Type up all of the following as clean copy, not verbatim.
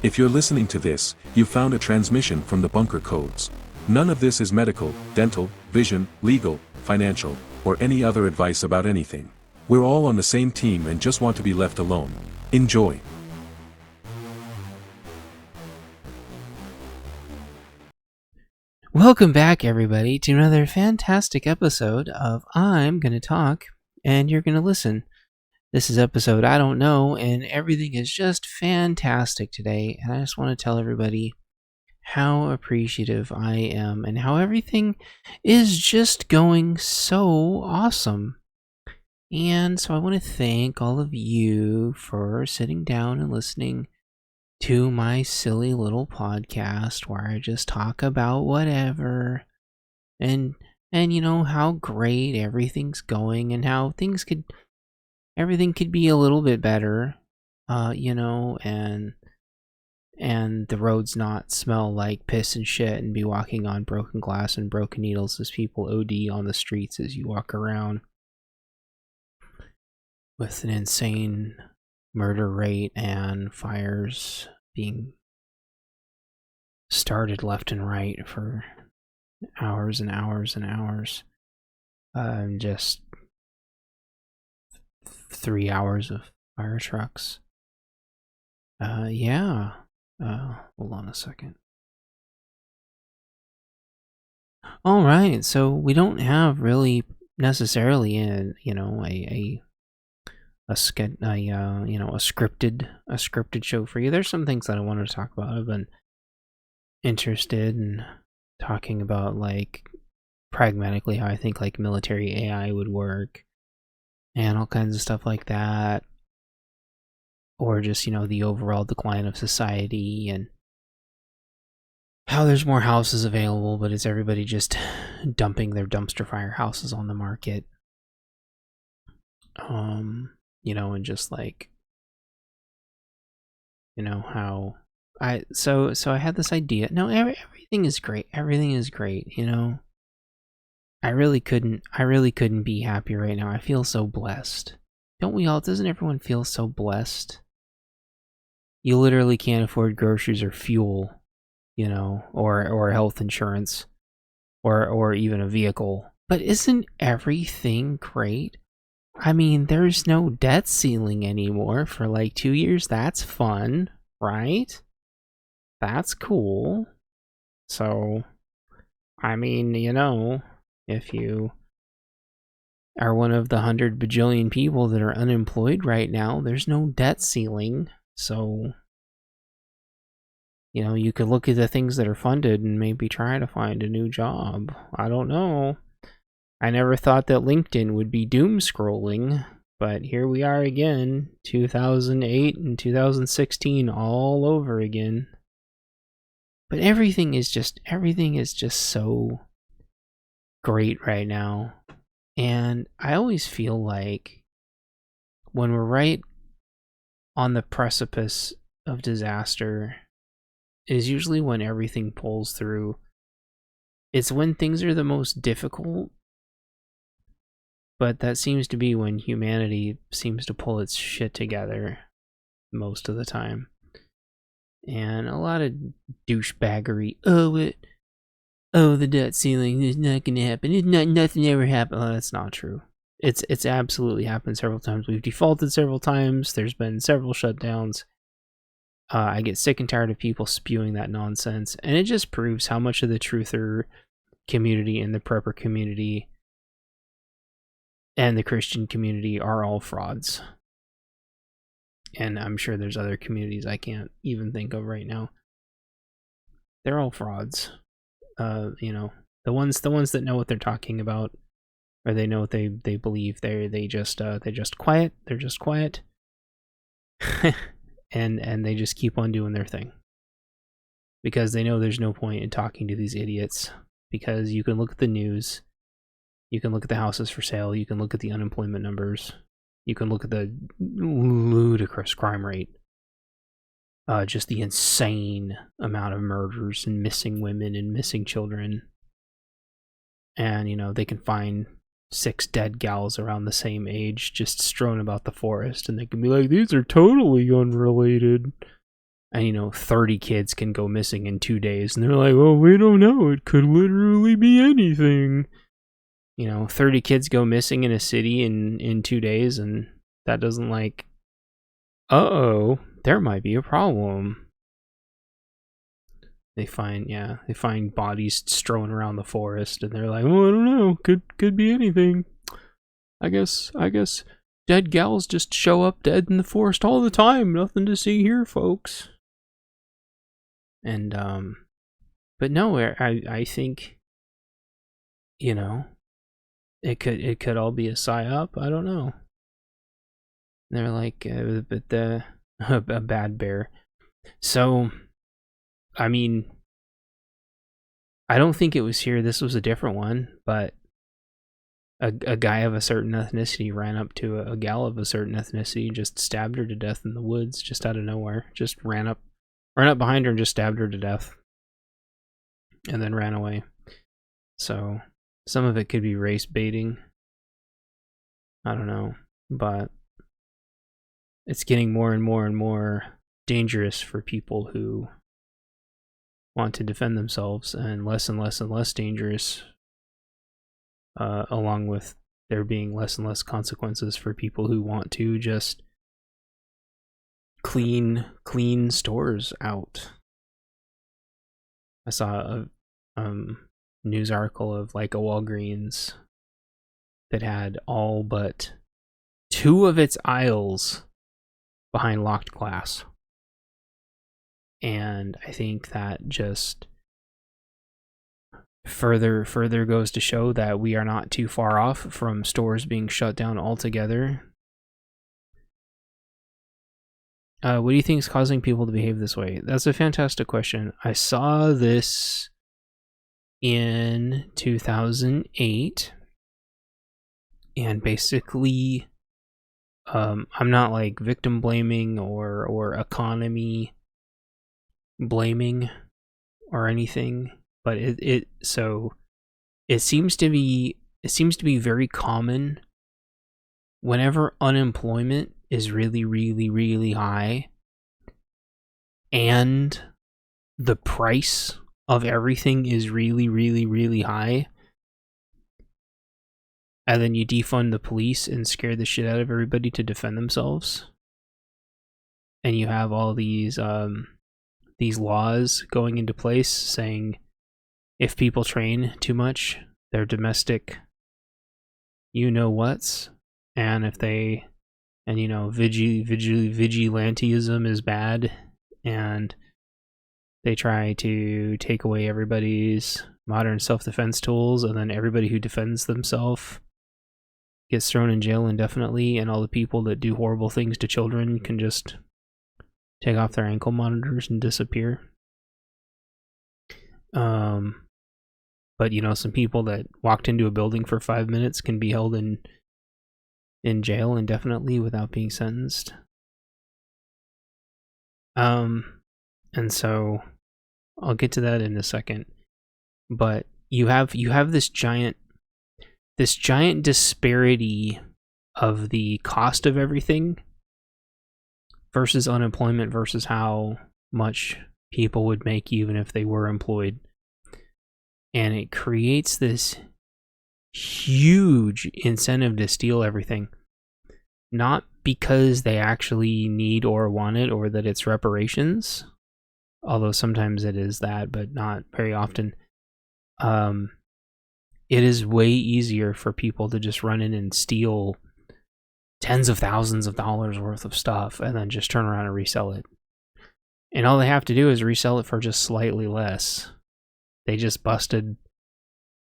If you're listening to this, you found a transmission from the bunker codes. None of this is medical, dental, vision, legal, financial, or any other advice about anything. We're all on the same team and just want to be left alone. Enjoy. Welcome back, everybody, to another fantastic episode of I'm Gonna Talk, and You're Gonna Listen. This is episode I don't know, and everything is just fantastic today, and I just want to tell everybody how appreciative I am and how everything is just going so awesome. And so I want to thank all of you for sitting down and listening to my silly little podcast where I just talk about whatever and you know how great everything's going and how everything could be a little bit better, and the roads not smell like piss and shit and be walking on broken glass and broken needles as people OD on the streets as you walk around with an insane murder rate and fires being started left and right for hours and hours and hours. Just 3 hours of fire trucks. Yeah. Hold on a second. All right, so we don't have really necessarily a scripted show for you. There's some things that I wanted to talk about. I've been interested in talking about, like, pragmatically how I think like military AI would work and all kinds of stuff like that, or just the overall decline of society and how there's more houses available, but it's everybody just dumping their dumpster fire houses on the market. And just like, how I had this idea. No, everything is great. Everything is great. I really couldn't be happy right now. I feel so blessed. Don't we all? Doesn't everyone feel so blessed? You literally can't afford groceries or fuel, or health insurance, or even a vehicle. But isn't everything great? I mean, there's no debt ceiling anymore for like 2 years. That's fun, right? That's cool. So, I mean, if you are one of the 100 bajillion people that are unemployed right now, there's no debt ceiling. So, you could look at the things that are funded and maybe try to find a new job. I don't know. I never thought that LinkedIn would be doom scrolling, but here we are again, 2008 and 2016 all over again. But everything is just so great right now. And I always feel like when we're right on the precipice of disaster is usually when everything pulls through. It's when things are the most difficult, but that seems to be when humanity seems to pull its shit together most of the time. And a lot of douchebaggery. The debt ceiling is not going to happen. Nothing ever happened. Oh, that's not true. It's absolutely happened several times. We've defaulted several times. There's been several shutdowns. I get sick and tired of people spewing that nonsense, and it just proves how much of the truther community and the prepper community and the Christian community are all frauds. And I'm sure there's other communities I can't even think of right now. They're all frauds. The ones that know what they're talking about, or they know what they believe. They just quiet. They're just quiet, and they just keep on doing their thing because they know there's no point in talking to these idiots. Because you can look at the news, you can look at the houses for sale, you can look at the unemployment numbers, you can look at the ludicrous crime rate, just the insane amount of murders and missing women and missing children. And, they can find 6 dead gals around the same age just strewn about the forest, and they can be like, these are totally unrelated. and 30 kids can go missing in 2 days, and they're like, well, we don't know, it could literally be anything. 30 kids go missing in a city in 2 days, and that doesn't there might be a problem. They find bodies strewn around the forest, and they're like, well, I don't know, could be anything. I guess dead gals just show up dead in the forest all the time. Nothing to see here, folks. And but no, I think it could all be a psyop. I don't know. They're like, but a bad bear. So, I mean, I don't think it was here. This was a different one, but a guy of a certain ethnicity ran up to a gal of a certain ethnicity and just stabbed her to death in the woods, just out of nowhere. Just ran up behind her and just stabbed her to death, and then ran away. So some of it could be race baiting. I don't know, but it's getting more and more and more dangerous for people who want to defend themselves, and less and less dangerous, along with there being less and less consequences for people who want to just clean stores out. I saw a news article of a Walgreens that had all but 2 of its aisles behind locked glass. And I think that just further goes to show that we are not too far off from stores being shut down altogether. What do you think is causing people to behave this way? That's a fantastic question. I saw this in 2008, and basically, I'm not victim blaming or economy blaming or anything, but it seems to be very common whenever unemployment is really high and the price of everything is really high, and then you defund the police and scare the shit out of everybody to defend themselves, and you have all these laws going into place saying if people train too much, they're domestic whats, and if they vigilantism is bad, and they try to take away everybody's modern self-defense tools, and then everybody who defends themselves gets thrown in jail indefinitely, and all the people that do horrible things to children can just take off their ankle monitors and disappear. But some people that walked into a building for 5 minutes can be held in jail indefinitely without being sentenced. And so I'll get to that in a second. But you have this giant disparity of the cost of everything versus unemployment versus how much people would make even if they were employed. And it creates this huge incentive to steal everything. Not because they actually need or want it, or that it's reparations, although sometimes it is that, but not very often. It is way easier for people to just run in and steal tens of thousands of dollars worth of stuff and then just turn around and resell it. And all they have to do is resell it for just slightly less. They just busted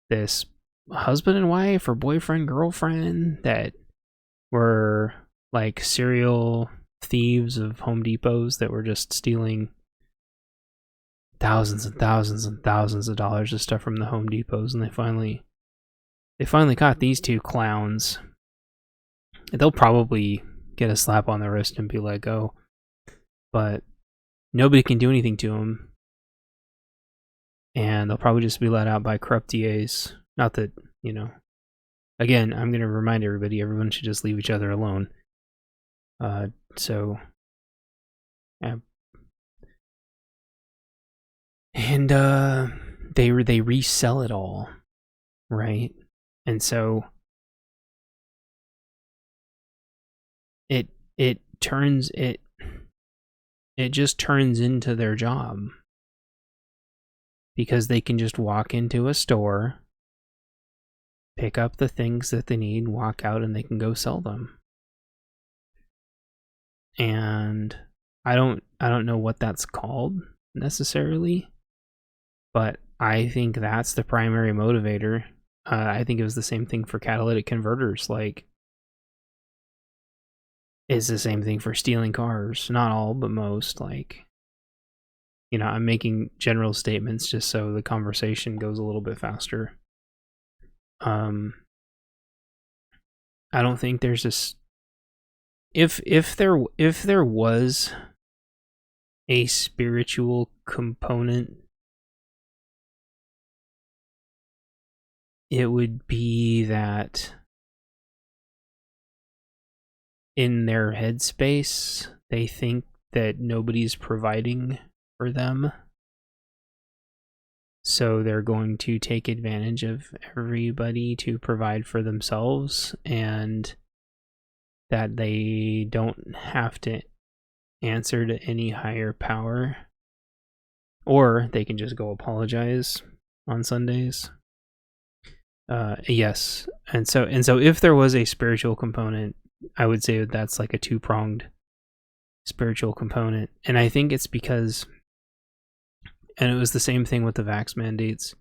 this husband and wife or boyfriend, girlfriend that were serial thieves of Home Depots that were just stealing thousands and thousands and thousands of dollars of stuff from the Home Depots, and they finally caught these 2 clowns. They'll probably get a slap on the wrist and be let go, but nobody can do anything to them, and they'll probably just be let out by corrupt DAs. Not that, again, I'm going to remind everybody, everyone should just leave each other alone. So, yeah. And they resell it all, right? And so it just turns into their job, because they can just walk into a store, pick up the things that they need, walk out, and they can go sell them. And I don't know what that's called necessarily, but I think that's the primary motivator. I think it was the same thing for catalytic converters. Like, it's the same thing for stealing cars. Not all, but most. Like, I'm making general statements just so the conversation goes a little bit faster. I don't think there's this. If there was a spiritual component, it would be that in their headspace, they think that nobody's providing for them. So they're going to take advantage of everybody to provide for themselves, and that they don't have to answer to any higher power. Or they can just go apologize on Sundays. Yes. And so if there was a spiritual component, I would say that's like a two-pronged spiritual component. And I think it's because, and it was the same thing with the vax mandates.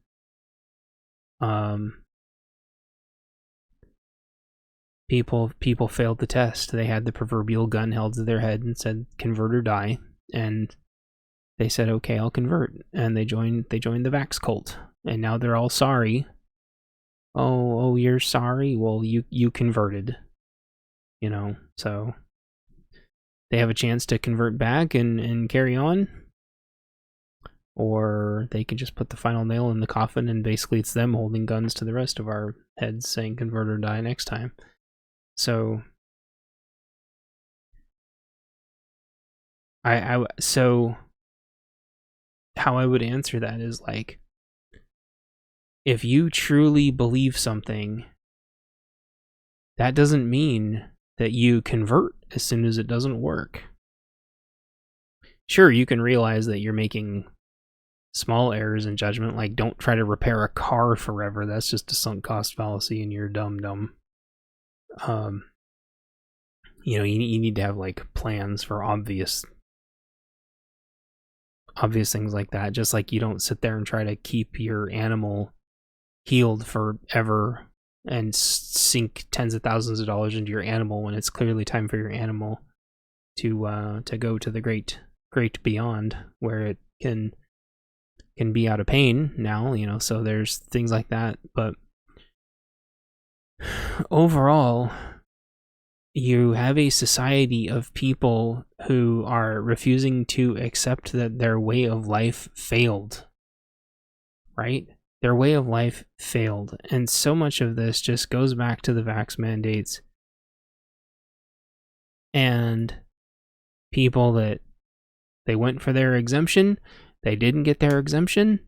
People failed the test. They had the proverbial gun held to their head and said, "Convert or die." And they said, "Okay, I'll convert." And they joined the vax cult. And now they're all sorry. Oh, you're sorry? Well, you converted. So they have a chance to convert back and carry on. Or they can just put the final nail in the coffin, and basically it's them holding guns to the rest of our heads saying, "Convert or die" next time. So so how I would answer that is like, if you truly believe something, that doesn't mean that you convert as soon as it doesn't work. Sure, you can realize that you're making small errors in judgment, like don't try to repair a car forever. That's just a sunk cost fallacy, and you're dumb. You need to have like plans for obvious things like that. Just like you don't sit there and try to keep your animal healed forever and sink tens of thousands of dollars into your animal when it's clearly time for your animal to go to the great beyond, where it can be out of pain now. So there's things like that. But overall, you have a society of people who are refusing to accept that their way of life failed. Right? Their way of life failed. And so much of this just goes back to the vax mandates and people that they went for their exemption, they didn't get their exemption,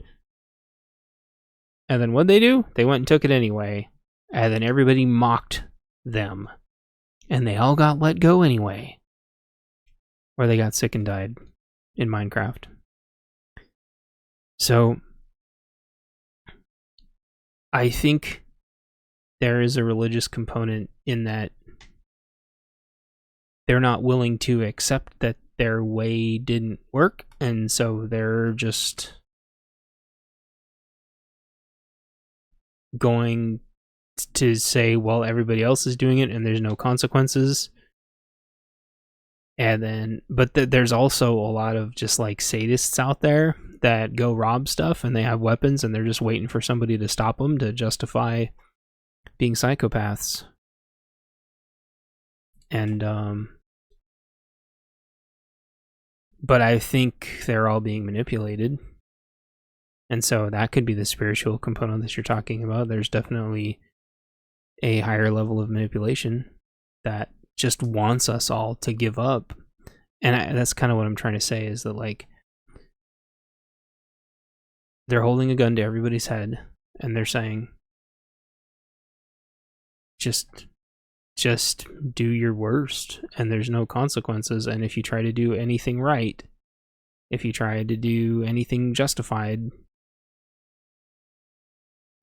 and then what'd they do? They went and took it anyway, and then everybody mocked them, and they all got let go anyway, or they got sick and died in Minecraft. So I think there is a religious component in that they're not willing to accept that their way didn't work, and so they're just going to say, well, everybody else is doing it and there's no consequences. And then, but there's also a lot of just like sadists out there that go rob stuff, and they have weapons, and they're just waiting for somebody to stop them to justify being psychopaths. And but I think they're all being manipulated. And so that could be the spiritual component that you're talking about. There's definitely a higher level of manipulation that just wants us all to give up. And that's kind of what I'm trying to say, is that like, they're holding a gun to everybody's head, and they're saying, just do your worst, and there's no consequences. And if you try to do anything right, if you try to do anything justified,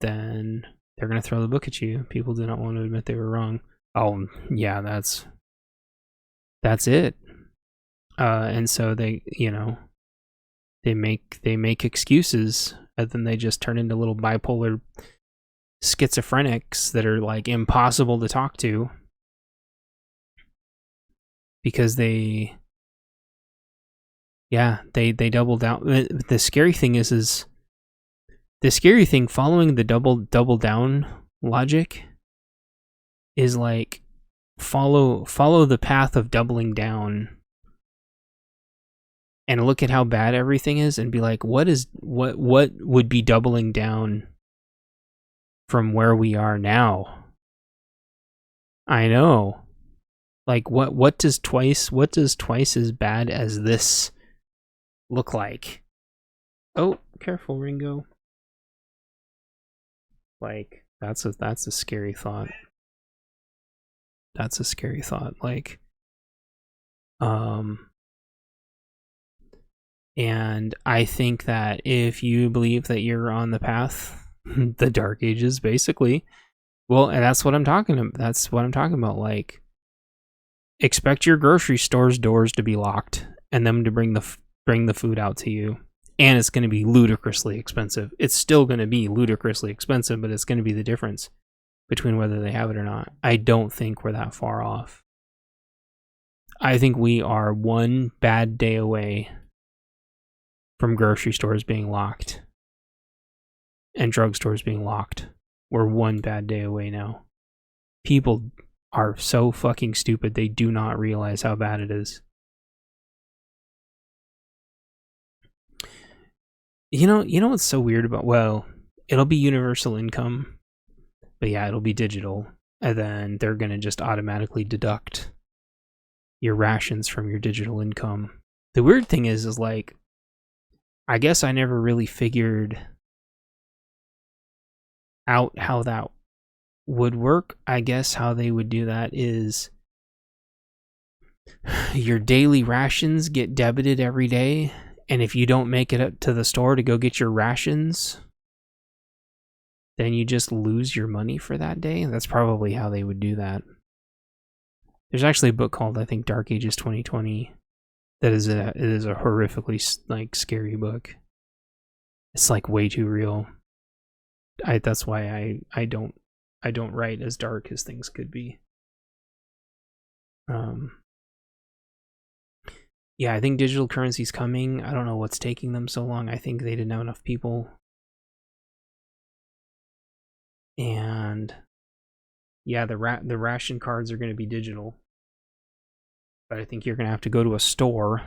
then they're going to throw the book at you. People do not want to admit they were wrong. Oh, yeah, that's it. And so they make excuses, and then they just turn into little bipolar schizophrenics that are like impossible to talk to, because they double down. The scary thing is the scary thing following the double down logic is like follow the path of doubling down and look at how bad everything is and be like, what would be doubling down from where we are now? I know. Like what does twice as bad as this look like? Oh, careful, Ringo. Like that's a scary thought. That's a scary thought. Like and I think that if you believe that you're on the path, the Dark Ages, basically, well, and that's what I'm talking about. That's what I'm talking about. Like, expect your grocery store's doors to be locked and them to bring the food out to you, and it's going to be ludicrously expensive. It's still going to be ludicrously expensive, but it's going to be the difference between whether they have it or not. I don't think we're that far off. I think we are one bad day away from grocery stores being locked and drugstores being locked. We're one bad day away now. People are so fucking stupid, they do not realize how bad it is. You know what's so weird about, well, it'll be universal income, but yeah, it'll be digital, and then they're gonna just automatically deduct your rations from your digital income. The weird thing is like, I guess I never really figured out how that would work. I guess how they would do that is your daily rations get debited every day, and if you don't make it up to the store to go get your rations, then you just lose your money for that day. That's probably how they would do that. There's actually a book called, I think, Dark Ages 2020. It is a horrifically like scary book. It's like way too real. That's why I don't write as dark as things could be. Yeah, I think digital currency's coming. I don't know what's taking them so long. I think they didn't have enough people. And yeah, the ration cards are going to be digital. But I think you're going to have to go to a store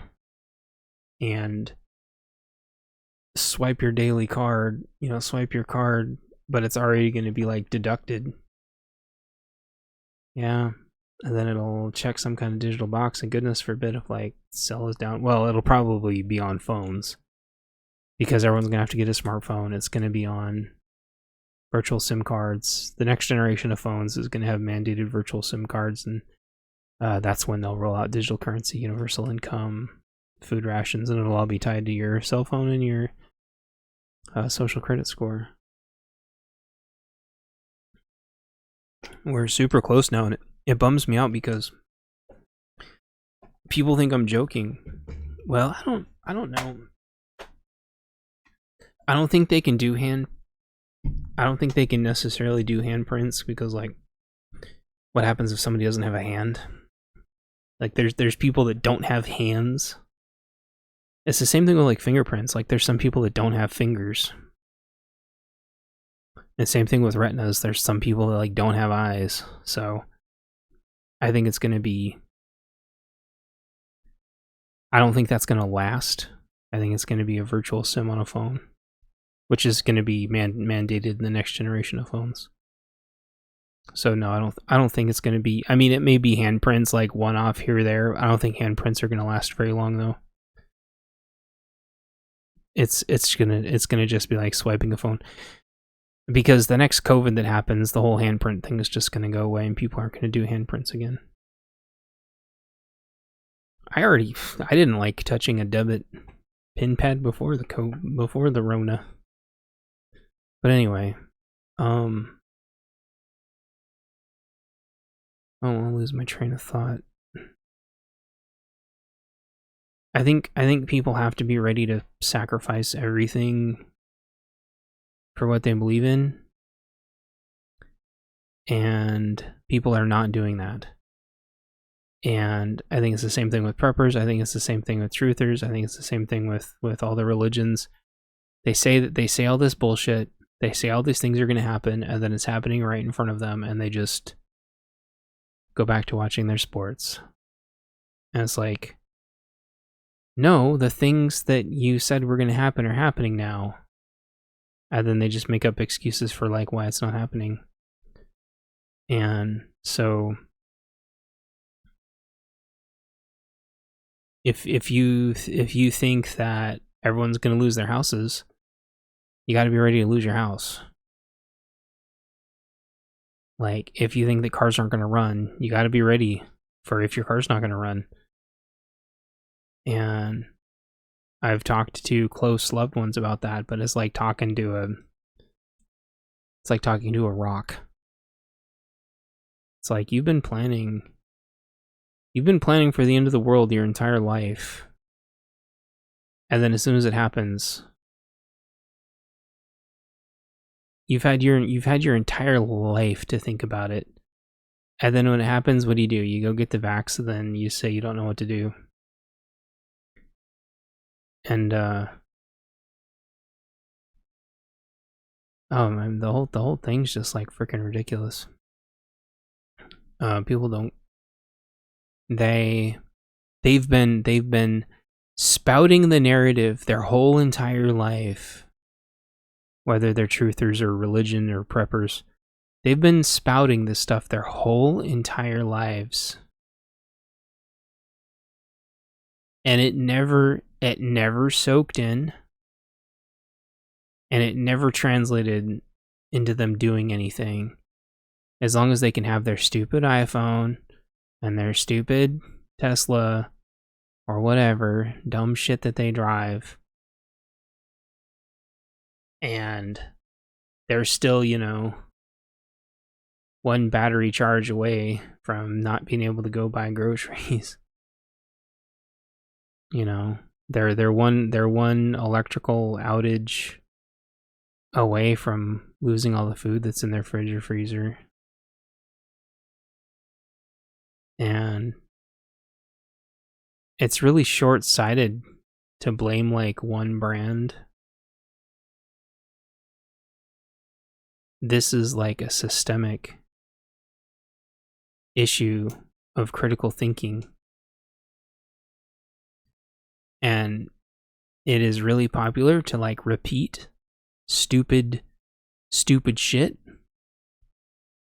and swipe your daily card, swipe your card, but it's already going to be like deducted. Yeah. And then it'll check some kind of digital box, and goodness forbid if like cell is down. Well, it'll probably be on phones because everyone's going to have to get a smartphone. It's going to be on virtual SIM cards. The next generation of phones is going to have mandated virtual SIM cards, and that's when they'll roll out digital currency, universal income, food rations, and it'll all be tied to your cell phone and your social credit score. We're super close now, and it bums me out because people think I'm joking. Well, I don't know. I don't think they can necessarily do handprints because, like, what happens if somebody doesn't have a hand? Like, there's people that don't have hands. It's the same thing with, like, fingerprints. Like, there's some people that don't have fingers. And same thing with retinas. There's some people that, like, don't have eyes. So, I think it's going to be... I don't think that's going to last. I think it's going to be a virtual SIM on a phone, which is going to be mandated in the next generation of phones. So no, I don't think it's going to be... I mean, it may be handprints, like one-off here or there. I don't think handprints are going to last very long, though. it's gonna just be like swiping a phone. Because the next COVID that happens, the whole handprint thing is just gonna go away and people aren't gonna do handprints again. I didn't like touching a debit pin pad before the Rona. But anyway, oh, I'll lose my train of thought. I think people have to be ready to sacrifice everything for what they believe in, and people are not doing that. And I think it's the same thing with preppers. I think it's the same thing with truthers. I think it's the same thing with all the religions. They say all this bullshit. They say all these things are going to happen, and then it's happening right in front of them, and they just go back to watching their sports. And it's like, no, the things that you said were going to happen are happening now. And then they just make up excuses for like why it's not happening. And so if you think that everyone's going to lose their houses, you got to be ready to lose your house. Like, if you think that cars aren't going to run, you got to be ready for if your car's not going to run. And I've talked to close loved ones about that, but it's like talking to a rock. It's like you've been planning for the end of the world your entire life. And then as soon as it happens, you've had your entire life to think about it. And then when it happens, what do? You go get the vax, and then you say you don't know what to do. And oh man, the whole thing's just like freaking ridiculous. People don't. They've been spouting the narrative their whole entire life, whether they're truthers or religion or preppers. They've been spouting this stuff their whole entire lives, and it never soaked in, and it never translated into them doing anything. As long as they can have their stupid iPhone and their stupid Tesla or whatever dumb shit that they drive, and they're still, one battery charge away from not being able to go buy groceries. They're one electrical outage away from losing all the food that's in their fridge or freezer. And it's really short-sighted to blame like one brand. This is like a systemic issue of critical thinking. And it is really popular to like repeat stupid shit.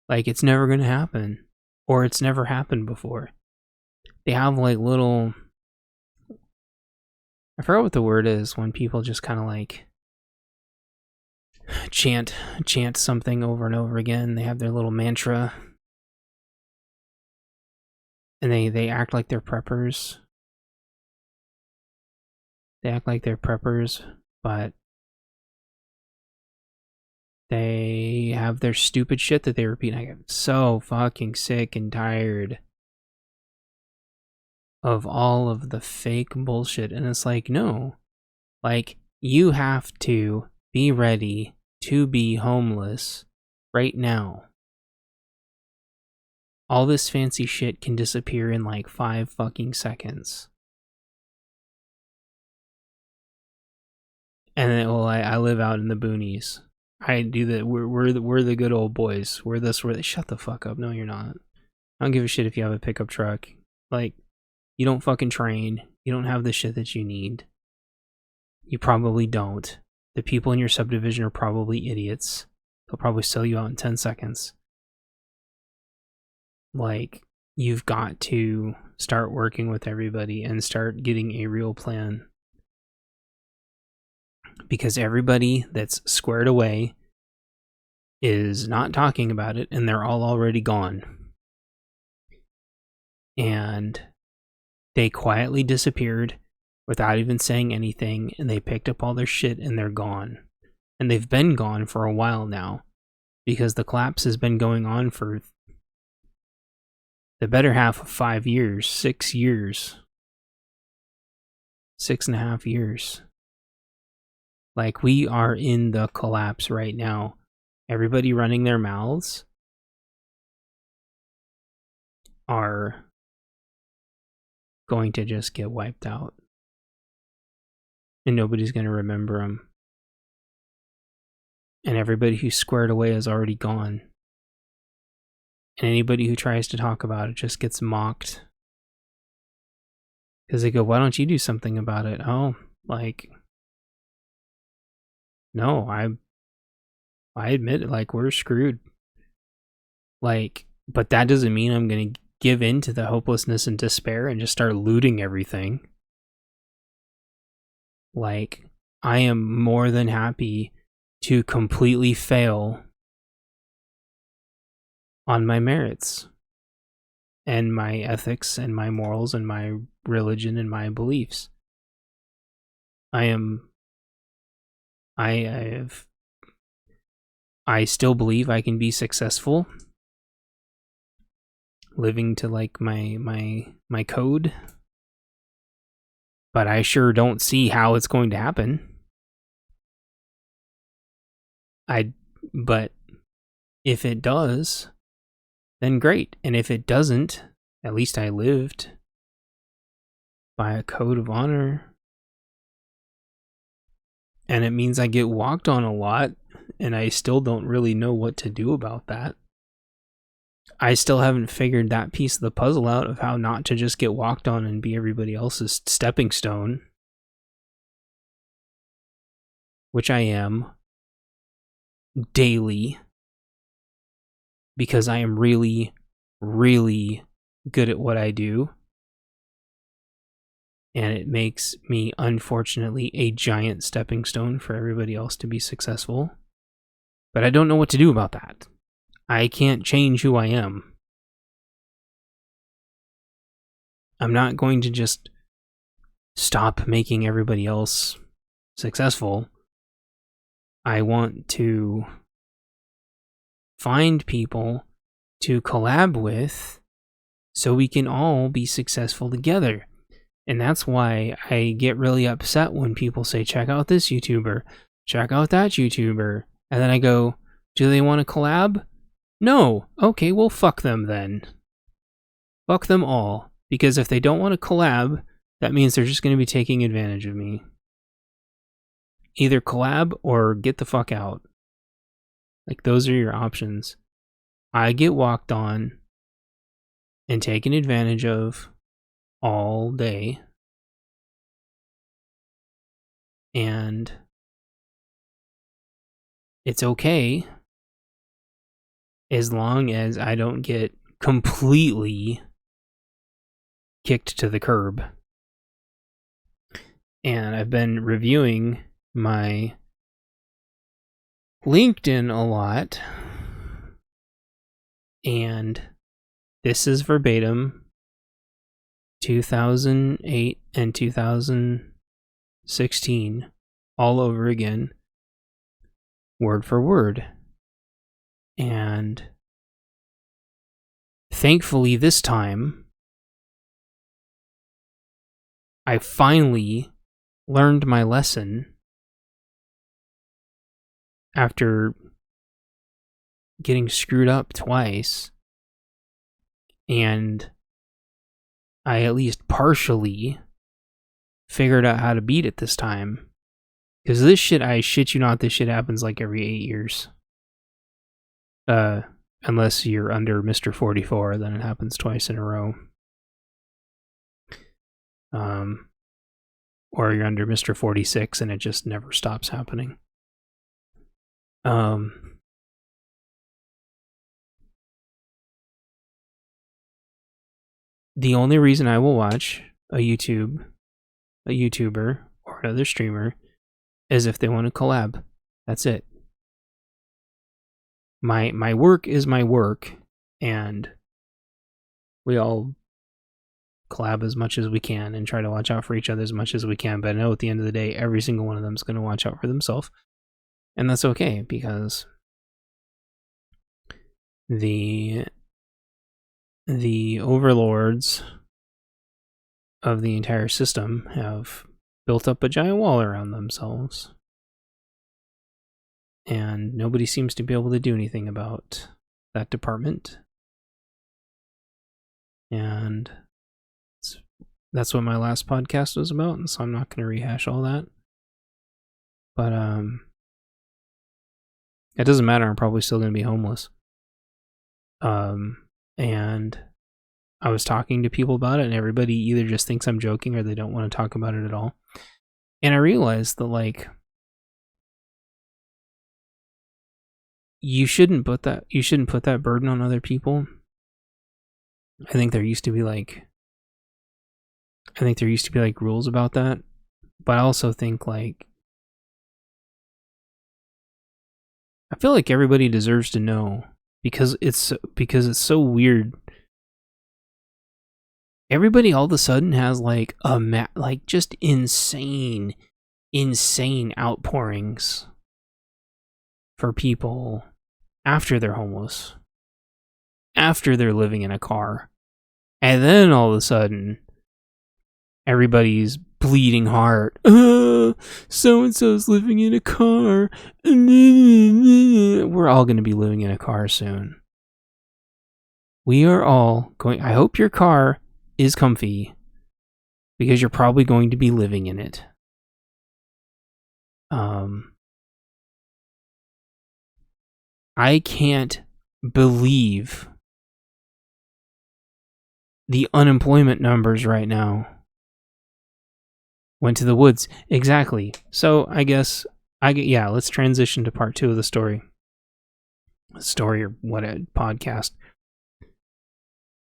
Like it's never going to happen, or it's never happened before. They have like little, I forgot what the word is when people just kind of like chant something over and over again. They have their little mantra, and they act like they're preppers. They act like they're preppers, but they have their stupid shit that they repeat. I get so fucking sick and tired of all of the fake bullshit. And it's like, no. Like, you have to be ready to be homeless right now. All this fancy shit can disappear in like 5 fucking seconds. And then, well, I live out in the boonies. I do that. We're the good old boys. We're this. Shut the fuck up. No, you're not. I don't give a shit if you have a pickup truck. Like, you don't fucking train. You don't have the shit that you need. You probably don't. The people in your subdivision are probably idiots. They'll probably sell you out in 10 seconds. Like, you've got to start working with everybody and start getting a real plan. because everybody that's squared away is not talking about it, and they're all already gone. And they quietly disappeared without even saying anything, and they picked up all their shit and they're gone. And they've been gone for a while now, because the collapse has been going on for the better half of 5 years, 6 years, 6.5 years. Like, we are in the collapse right now. Everybody running their mouths are going to just get wiped out. And nobody's going to remember them. And everybody who's squared away is already gone. And anybody who tries to talk about it just gets mocked. Because they go, why don't you do something about it? Oh, like, no, I admit it, like, we're screwed. Like, but that doesn't mean I'm going to give in to the hopelessness and despair and just start looting everything. Like, I am more than happy to completely fail on my merits and my ethics and my morals and my religion and my beliefs. I still believe I can be successful living to like my code, but I sure don't see how it's going to happen. But if it does, then great. And if it doesn't, at least I lived by a code of honor. And it means I get walked on a lot, and I still don't really know what to do about that. I still haven't figured that piece of the puzzle out of how not to just get walked on and be everybody else's stepping stone. Which I am daily. Because I am really, really good at what I do. And it makes me, unfortunately, a giant stepping stone for everybody else to be successful. But I don't know what to do about that. I can't change who I am. I'm not going to just stop making everybody else successful. I want to find people to collab with so we can all be successful together. And that's why I get really upset when people say, check out this YouTuber, check out that YouTuber. And then I go, do they want to collab? No. Okay, well, fuck them then. Fuck them all. Because if they don't want to collab, that means they're just going to be taking advantage of me. Either collab or get the fuck out. Like, those are your options. I get walked on and taken advantage of all day. And it's okay as long as I don't get completely kicked to the curb. And I've been reviewing my LinkedIn a lot. And this is verbatim 2008 and 2016 all over again, word for word. And thankfully this time, I finally learned my lesson after getting screwed up twice. And I at least partially figured out how to beat it this time. Because this shit, I shit you not, this shit happens like every 8 years. Unless you're under Mr. 44, then it happens twice in a row. Or you're under Mr. 46 and it just never stops happening. The only reason I will watch a YouTuber or another streamer as if they want to collab. That's it. My work is my work, and we all collab as much as we can and try to watch out for each other as much as we can. But I know at the end of the day, every single one of them is going to watch out for themselves, and that's okay, because the overlords of the entire system have built up a giant wall around themselves, and nobody seems to be able to do anything about that department. And that's what my last podcast was about, and so I'm not going to rehash all that. But it doesn't matter. I'm probably still going to be homeless. And I was talking to people about it, and everybody either just thinks I'm joking or they don't want to talk about it at all. And I realized that, like, you shouldn't put that burden on other people. I think there used to be like rules about that, but I also think, like, I feel like everybody deserves to know, because it's so weird. Everybody all of a sudden has like just insane outpourings for people after they're homeless, after they're living in a car, and then all of a sudden everybody's bleeding heart. So-and-so's living in a car. We're all going to be living in a car soon. We are all going... I hope your car is comfy, because you're probably going to be living in it. I can't believe the unemployment numbers right now. Went to the woods. Exactly. So I guess let's transition to part 2 of the story. Story, or what, a podcast.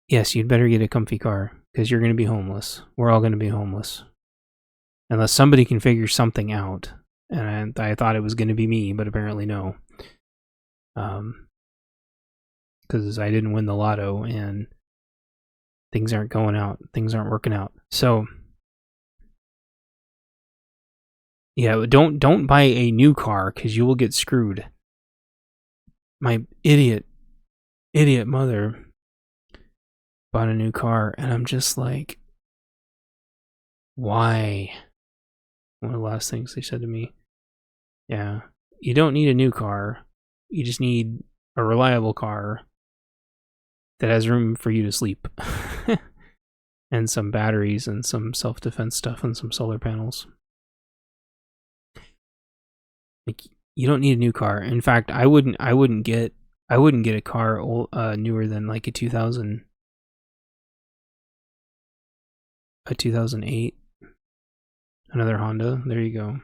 Yes, you'd better get a comfy car, because you're going to be homeless. We're all going to be homeless. Unless somebody can figure something out. And I thought it was going to be me, but apparently no. Because I didn't win the lotto, and things aren't going out. Things aren't working out. So... yeah, don't buy a new car, because you will get screwed. My idiot mother bought a new car, and I'm just like, why? One of the last things they said to me. Yeah, you don't need a new car. You just need a reliable car that has room for you to sleep. And some batteries and some self-defense stuff and some solar panels. Like, you don't need a new car. In fact, I wouldn't get a car newer than like a 2008. Another Honda. There you go.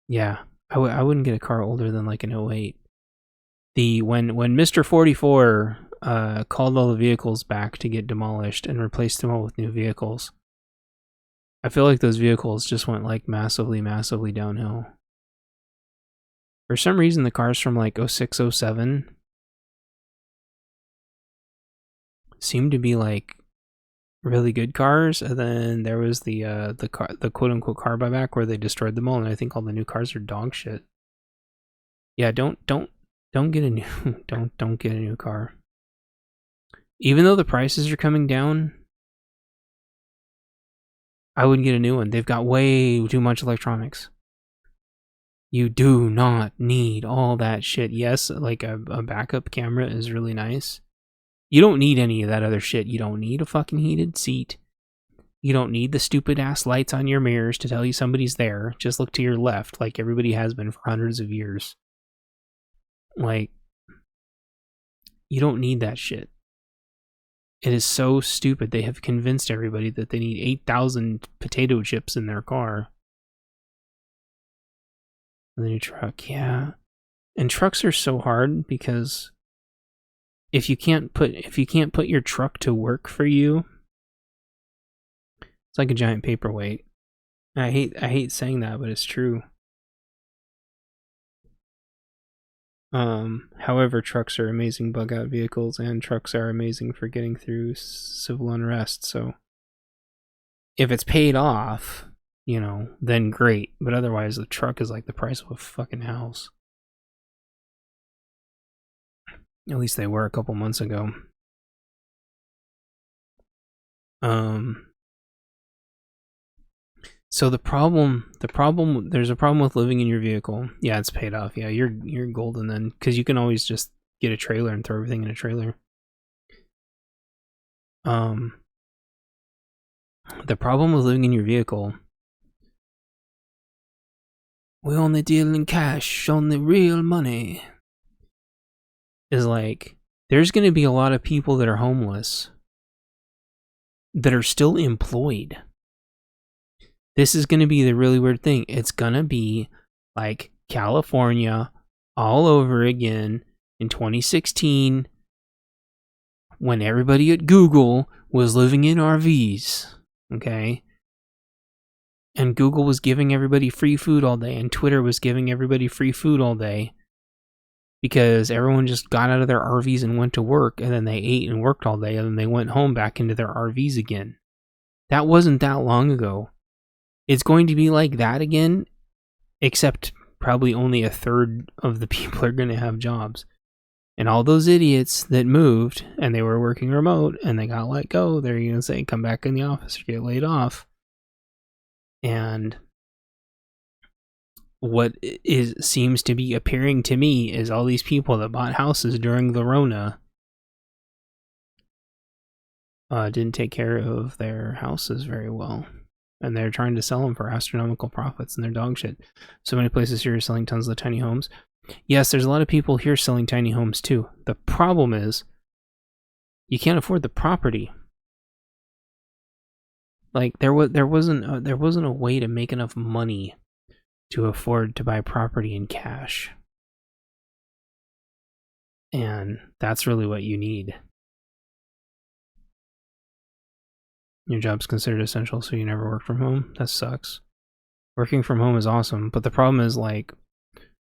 Yeah, I wouldn't get a car older than like an 08. When Mr. 44 called all the vehicles back to get demolished and replaced them all with new vehicles, I feel like those vehicles just went like massively downhill. For some reason, the cars from like 06, 07 seemed to be like really good cars, and then there was the quote unquote car buyback where they destroyed them all, and I think all the new cars are dog shit. Yeah, don't get a new don't get a new car. Even though the prices are coming down, I wouldn't get a new one. They've got way too much electronics. You do not need all that shit. Yes, like a backup camera is really nice. You don't need any of that other shit. You don't need a fucking heated seat. You don't need the stupid ass lights on your mirrors to tell you somebody's there. Just look to your left, like everybody has been for hundreds of years. Like, you don't need that shit. It is so stupid. They have convinced everybody that they need 8,000 potato chips in their car. And the new truck, yeah. And trucks are so hard, because if you can't put your truck to work for you, it's like a giant paperweight. I hate saying that, but it's true. However, trucks are amazing bug out vehicles, and trucks are amazing for getting through civil unrest. So if it's paid off, then great. But otherwise, the truck is like the price of a fucking house. At least they were a couple months ago. So there's a problem with living in your vehicle. Yeah, it's paid off. Yeah, you're golden then, because you can always just get a trailer and throw everything in a trailer. The problem with living in your vehicle, we only deal in cash, only real money, is like, there's going to be a lot of people that are homeless that are still employed. This is going to be the really weird thing. It's going to be like California all over again in 2016 when everybody at Google was living in RVs, okay? And Google was giving everybody free food all day, and Twitter was giving everybody free food all day because everyone just got out of their RVs and went to work, and then they ate and worked all day, and then they went home back into their RVs again. That wasn't that long ago. It's going to be like that again, except probably only a third of the people are going to have jobs. And all those idiots that moved and they were working remote and they got let go, they're going to say, come back in the office or get laid off. And what seems to be appearing to me is all these people that bought houses during the Rona didn't take care of their houses very well. And they're trying to sell them for astronomical profits, and they're dog shit. So many places here are selling tons of tiny homes. Yes, there's a lot of people here selling tiny homes too. The problem is, you can't afford the property. Like there wasn't a way to make enough money to afford to buy property in cash. And that's really what you need. Your job's considered essential, so you never work from home. That sucks. Working from home is awesome, but the problem is, like,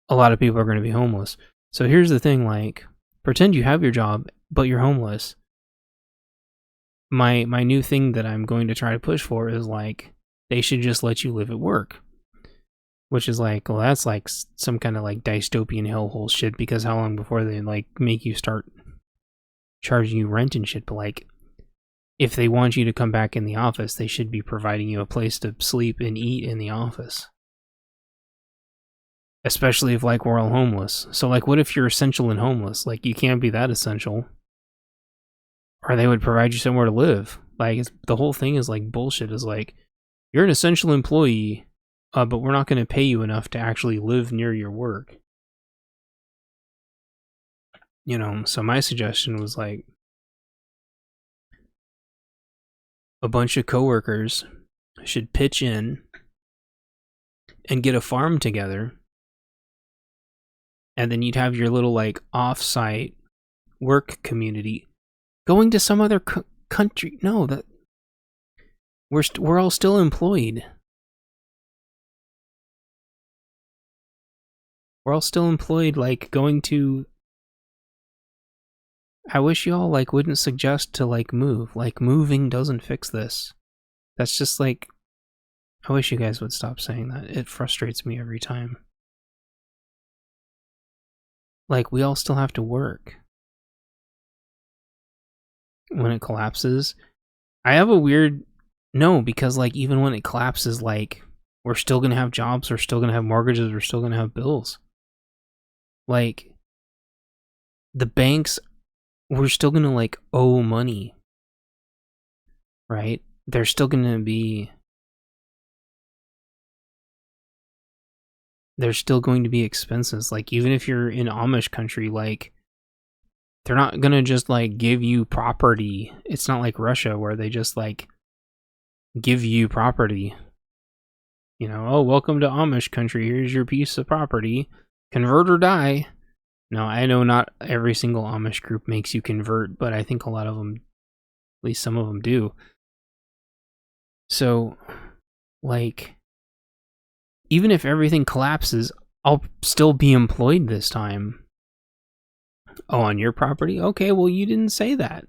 a lot of people are going to be homeless. So here's the thing, like, pretend you have your job, but you're homeless. My new thing that I'm going to try to push for is, like, they should just let you live at work. Which is like, well, that's like some kind of like dystopian hellhole shit, because how long before they like make you start charging you rent and shit? But like, if they want you to come back in the office, they should be providing you a place to sleep and eat in the office. Especially if, like, we're all homeless. So, like, what if you're essential and homeless? Like, you can't be that essential. Or they would provide you somewhere to live. Like, the whole thing is, like, bullshit. Is like, you're an essential employee, but we're not going to pay you enough to actually live near your work. So my suggestion was, like, a bunch of coworkers should pitch in and get a farm together, and then you'd have your little like off-site work community going to some other country. No, that we're all still employed. We're all still employed, like going to. I wish y'all like wouldn't suggest to like move. Like, moving doesn't fix this. That's just like, I wish you guys would stop saying that. It frustrates me every time. Like, we all still have to work. When it collapses, I have a weird no, because like even when it collapses, like we're still gonna have jobs, we're still gonna have mortgages, we're still gonna have bills. Like, the banks, we're still gonna like owe money, right? There's still going to be expenses. Like, even if you're in Amish country, like, they're not going to just like give you property. It's not like Russia where they just like give you property. Oh, welcome to Amish country. Here's your piece of property. Convert or die. No, I know not every single Amish group makes you convert, but I think a lot of them, at least some of them do. So, like, even if everything collapses, I'll still be employed this time. Oh, on your property? Okay, well, you didn't say that.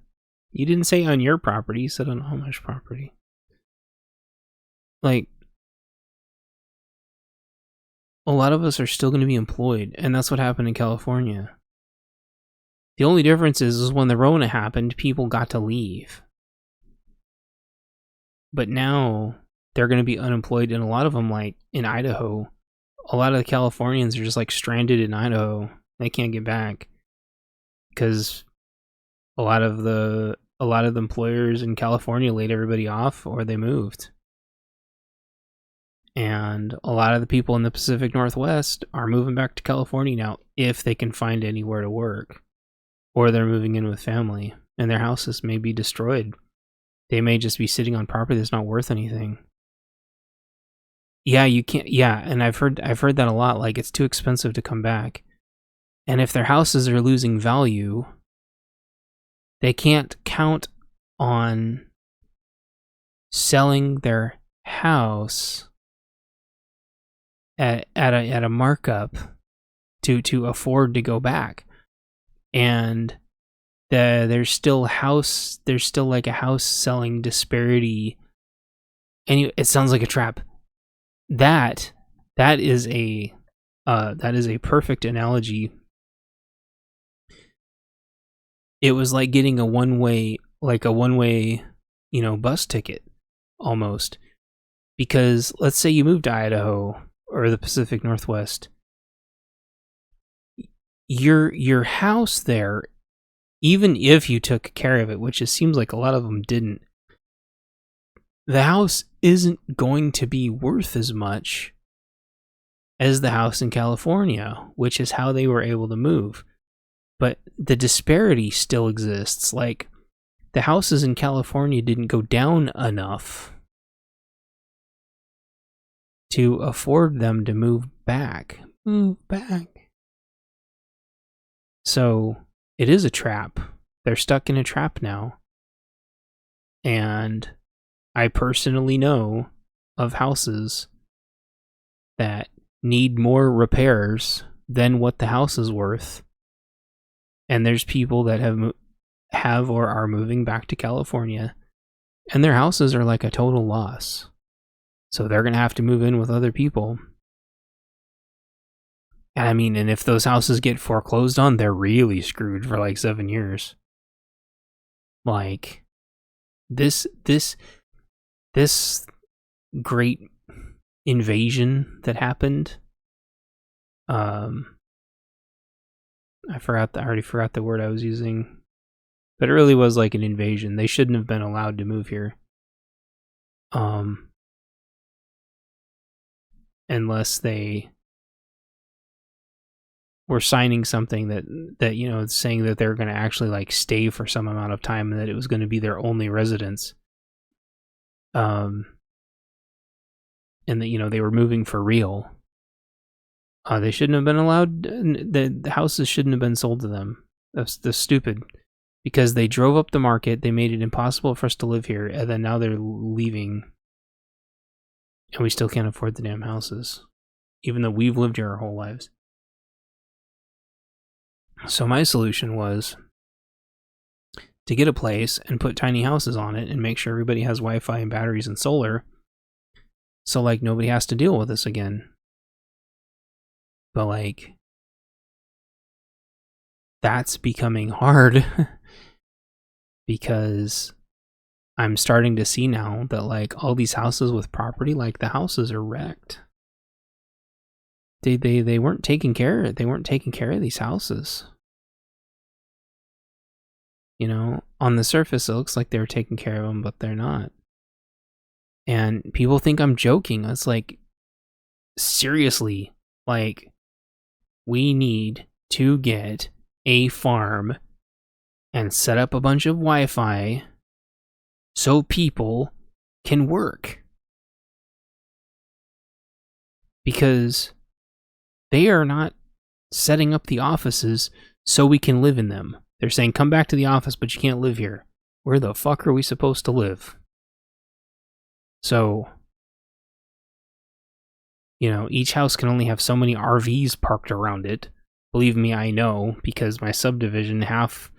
You didn't say on your property, you said on Amish property. Like, a lot of us are still going to be employed, and that's what happened in California. The only difference is when the Rona happened, people got to leave. But now, they're going to be unemployed, and a lot of them, like, in Idaho, a lot of the Californians are just, like, stranded in Idaho. They can't get back. Because a lot of the employers in California laid everybody off, or they moved. And a lot of the people in the Pacific Northwest are moving back to California now if they can find anywhere to work. Or they're moving in with family, and their houses may be destroyed. They may just be sitting on property that's not worth anything. Yeah, you can't. Yeah, and I've heard that a lot. Like, it's too expensive to come back. And if their houses are losing value, they can't count on selling their house at a markup to afford to go back. And there's still like a house selling disparity. And it sounds like a trap. That is a perfect analogy. It was like getting a one-way, bus ticket, almost. Because let's say you moved to Idaho or the Pacific Northwest. Your house there, even if you took care of it, which it seems like a lot of them didn't, the house isn't going to be worth as much as the house in California, which is how they were able to move. But the disparity still exists. Like, the houses in California didn't go down enough to afford them to move back. So, it is a trap. They're stuck in a trap now. And I personally know of houses that need more repairs than what the house is worth. And there's people that have or are moving back to California, and their houses are like a total loss. So they're going to have to move in with other people. And I mean, and if those houses get foreclosed on, they're really screwed for like 7 years. Like, this great invasion that happened, I already forgot the word I was using, but it really was like an invasion. They shouldn't have been allowed to move here. Unless they were signing something that saying that they're going to actually like stay for some amount of time and that it was going to be their only residence. And that, they were moving for real. They shouldn't have been allowed. The houses shouldn't have been sold to them. That's stupid. Because they drove up the market, they made it impossible for us to live here, and then now they're leaving. And we still can't afford the damn houses. Even though we've lived here our whole lives. So my solution was to get a place and put tiny houses on it and make sure everybody has Wi-Fi and batteries and solar. So like nobody has to deal with this again. But like, that's becoming hard because I'm starting to see now that like all these houses with property, like the houses are wrecked. They weren't taking care of it. They weren't taking care of these houses. On the surface it looks like they're taking care of them, but they're not. And people think I'm joking. It's like, seriously, like, we need to get a farm and set up a bunch of Wi-Fi so people can work. Because they are not setting up the offices so we can live in them. They're saying, come back to the office, but you can't live here. Where the fuck are we supposed to live? So, each house can only have so many RVs parked around it. Believe me, I know, because my subdivision, half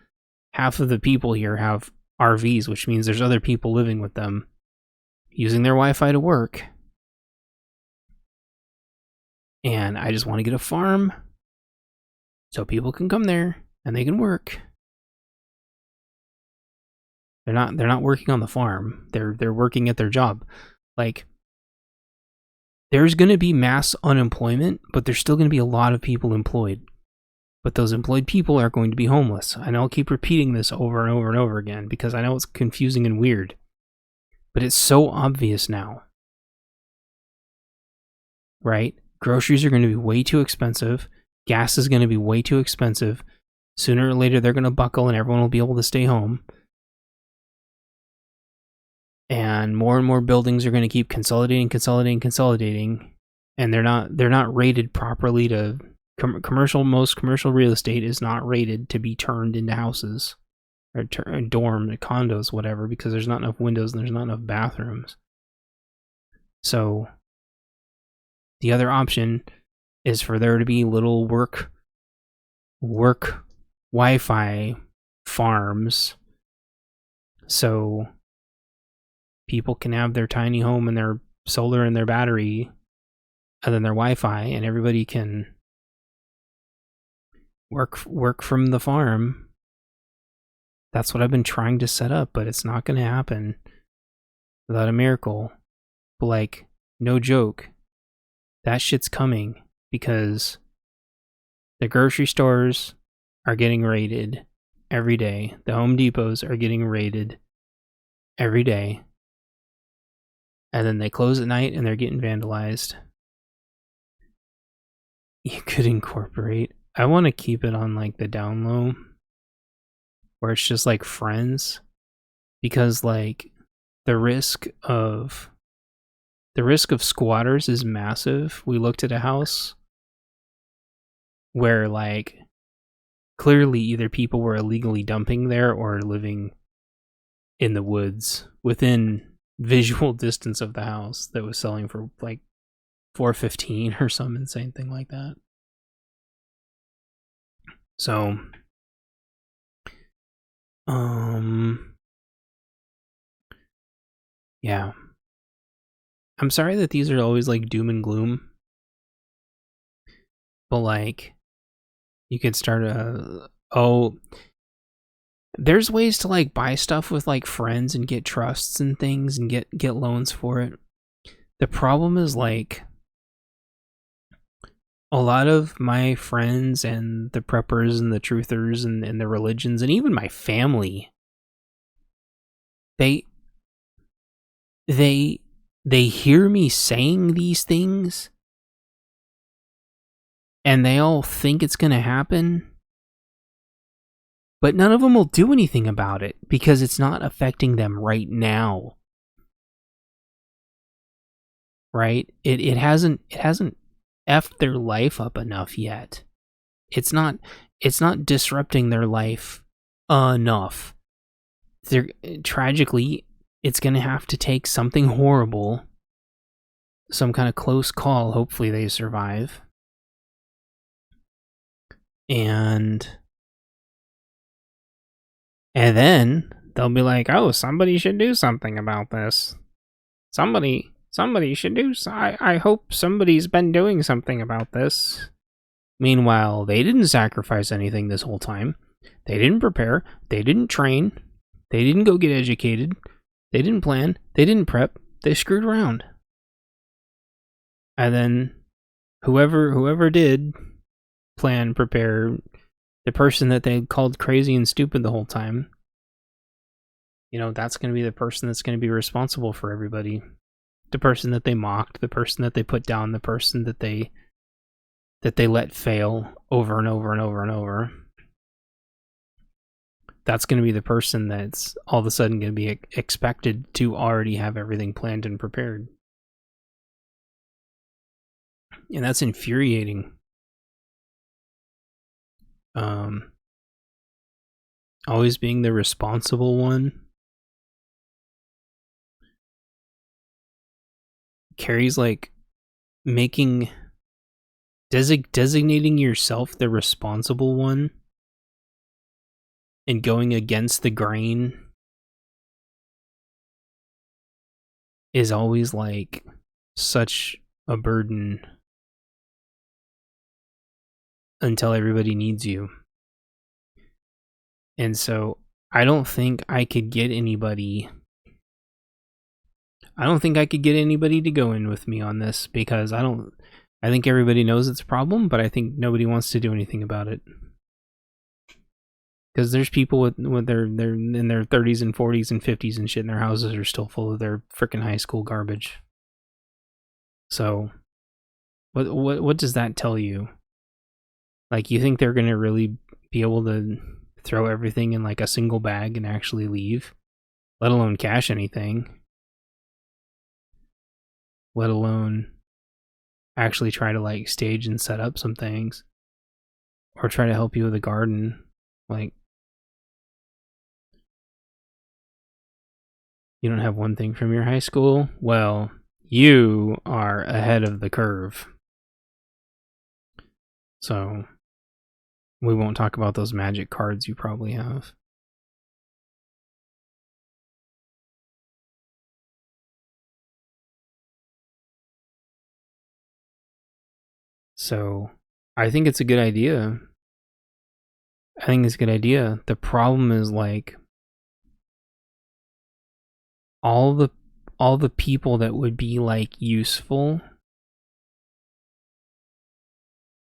of the people here have RVs, which means there's other people living with them, using their Wi-Fi to work. And I just want to get a farm so people can come there and they can work. They're not working on the farm. They're working at their job. Like, there's going to be mass unemployment, but there's still going to be a lot of people employed. But those employed people are going to be homeless. And I'll keep repeating this over and over and over again because I know it's confusing and weird. But it's so obvious now. Right? Groceries are going to be way too expensive. Gas is going to be way too expensive. Sooner or later, they're going to buckle and everyone will be able to stay home. And more buildings are going to keep consolidating. And they're not rated properly to... Most commercial real estate is not rated to be turned into houses. Or dorm, condos, whatever, because there's not enough windows and there's not enough bathrooms. So... the other option is for there to be little work Wi-Fi farms, so people can have their tiny home and their solar and their battery, and then their Wi-Fi, and everybody can work from the farm. That's what I've been trying to set up, but it's not going to happen without a miracle. But like, no joke. That shit's coming because the grocery stores are getting raided every day. The Home Depots are getting raided every day. And then they close at night and they're getting vandalized. You could incorporate... I want to keep it on like the down low, where it's just like friends, because like the risk of squatters is massive. We looked at a house where like clearly either people were illegally dumping there or living in the woods within visual distance of the house, that was selling for like $415 or some insane thing like that. So, yeah. I'm sorry that these are always like doom and gloom, but like, you could start there's ways to like buy stuff with like friends and get trusts and things and get loans for it. The problem is like, a lot of my friends and the preppers and the truthers and the religions and even my family, they hear me saying these things and they all think it's going to happen, but none of them will do anything about it because it's not affecting them right now. Right? It hasn't effed their life up enough yet. It's not disrupting their life enough. Tragically, it's going to have to take something horrible, some kind of close call, hopefully they survive, and then they'll be like, oh, somebody should do something about this. Somebody should do. I hope somebody's been doing something about this. Meanwhile, they didn't sacrifice anything this whole time. They didn't prepare. They didn't train. They didn't go get educated. They didn't plan. They didn't prep. They screwed around. And then whoever did plan, prepare, the person that they called crazy and stupid the whole time, that's going to be the person that's going to be responsible for everybody. The person that they mocked, the person that they put down, the person that they let fail over and over and over and over. That's going to be the person that's all of a sudden going to be expected to already have everything planned and prepared. And that's infuriating. Always being the responsible one carries like designating yourself the responsible one and going against the grain is always like such a burden until everybody needs you. And so I don't think I could get anybody to go in with me on this, because I think everybody knows it's a problem, but I think nobody wants to do anything about it. Because there's people with they're in their 30s and 40s and 50s and shit, and their houses are still full of their freaking high school garbage. So, what does that tell you? Like, you think they're gonna really be able to throw everything in like a single bag and actually leave, let alone cash anything, let alone actually try to like stage and set up some things, or try to help you with a garden? Like, you don't have one thing from your high school? Well, you are ahead of the curve. So, we won't talk about those magic cards you probably have. So, I think it's a good idea. The problem is like all the people that would be like useful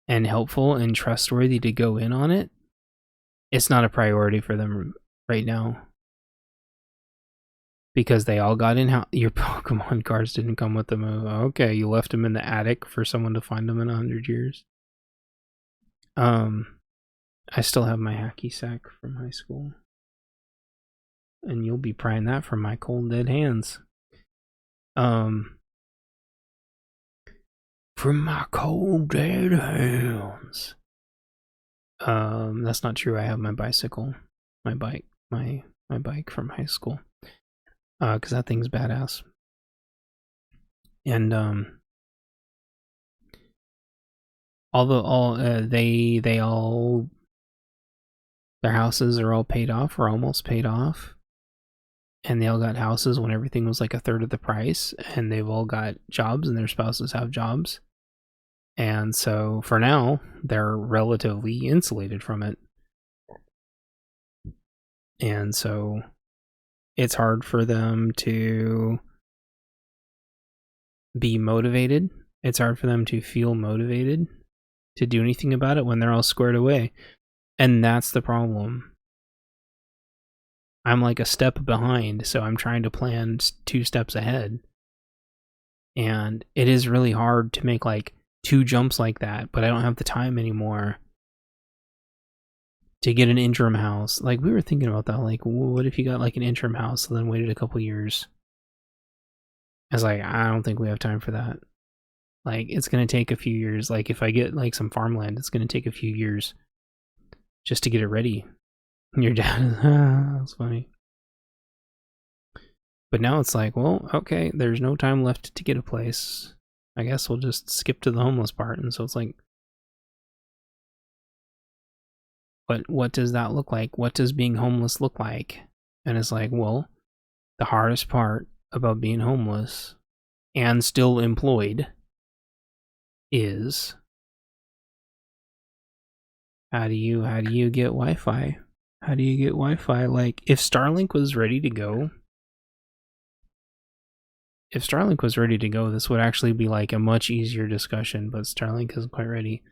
and helpful and trustworthy to go in on it, it's not a priority for them right now. Because they all got in house. Your Pokemon cards didn't come with them. Okay, you left them in the attic for someone to find them in 100 years. I still have my hacky sack from high school. And you'll be prying that from my cold dead hands. From my cold dead hands. That's not true. I have my bicycle. My bike from high school. Because that thing's badass. And their houses are all paid off or almost paid off, and they all got houses when everything was like a third of the price, and they've all got jobs and their spouses have jobs, and so for now they're relatively insulated from it. And so it's hard for them to be motivated. It's hard for them to feel motivated to do anything about it when they're all squared away. And that's the problem. I'm like a step behind, so I'm trying to plan 2 steps ahead. And it is really hard to make like 2 jumps like that, but I don't have the time anymore to get an interim house. Like, we were thinking about that. Like, what if you got like an interim house and then waited a couple years? I was like, I don't think we have time for that. Like, it's going to take a few years. Like, if I get like some farmland, it's going to take a few years just to get it ready. And your dad is, that's funny. But now it's like, well, okay, there's no time left to get a place. I guess we'll just skip to the homeless part. And so it's like, but what does that look like? What does being homeless look like? And it's like, well, the hardest part about being homeless and still employed is how do you get Wi-Fi? How do you get Wi-Fi? Like, if Starlink was ready to go, this would actually be like a much easier discussion, but Starlink isn't quite ready.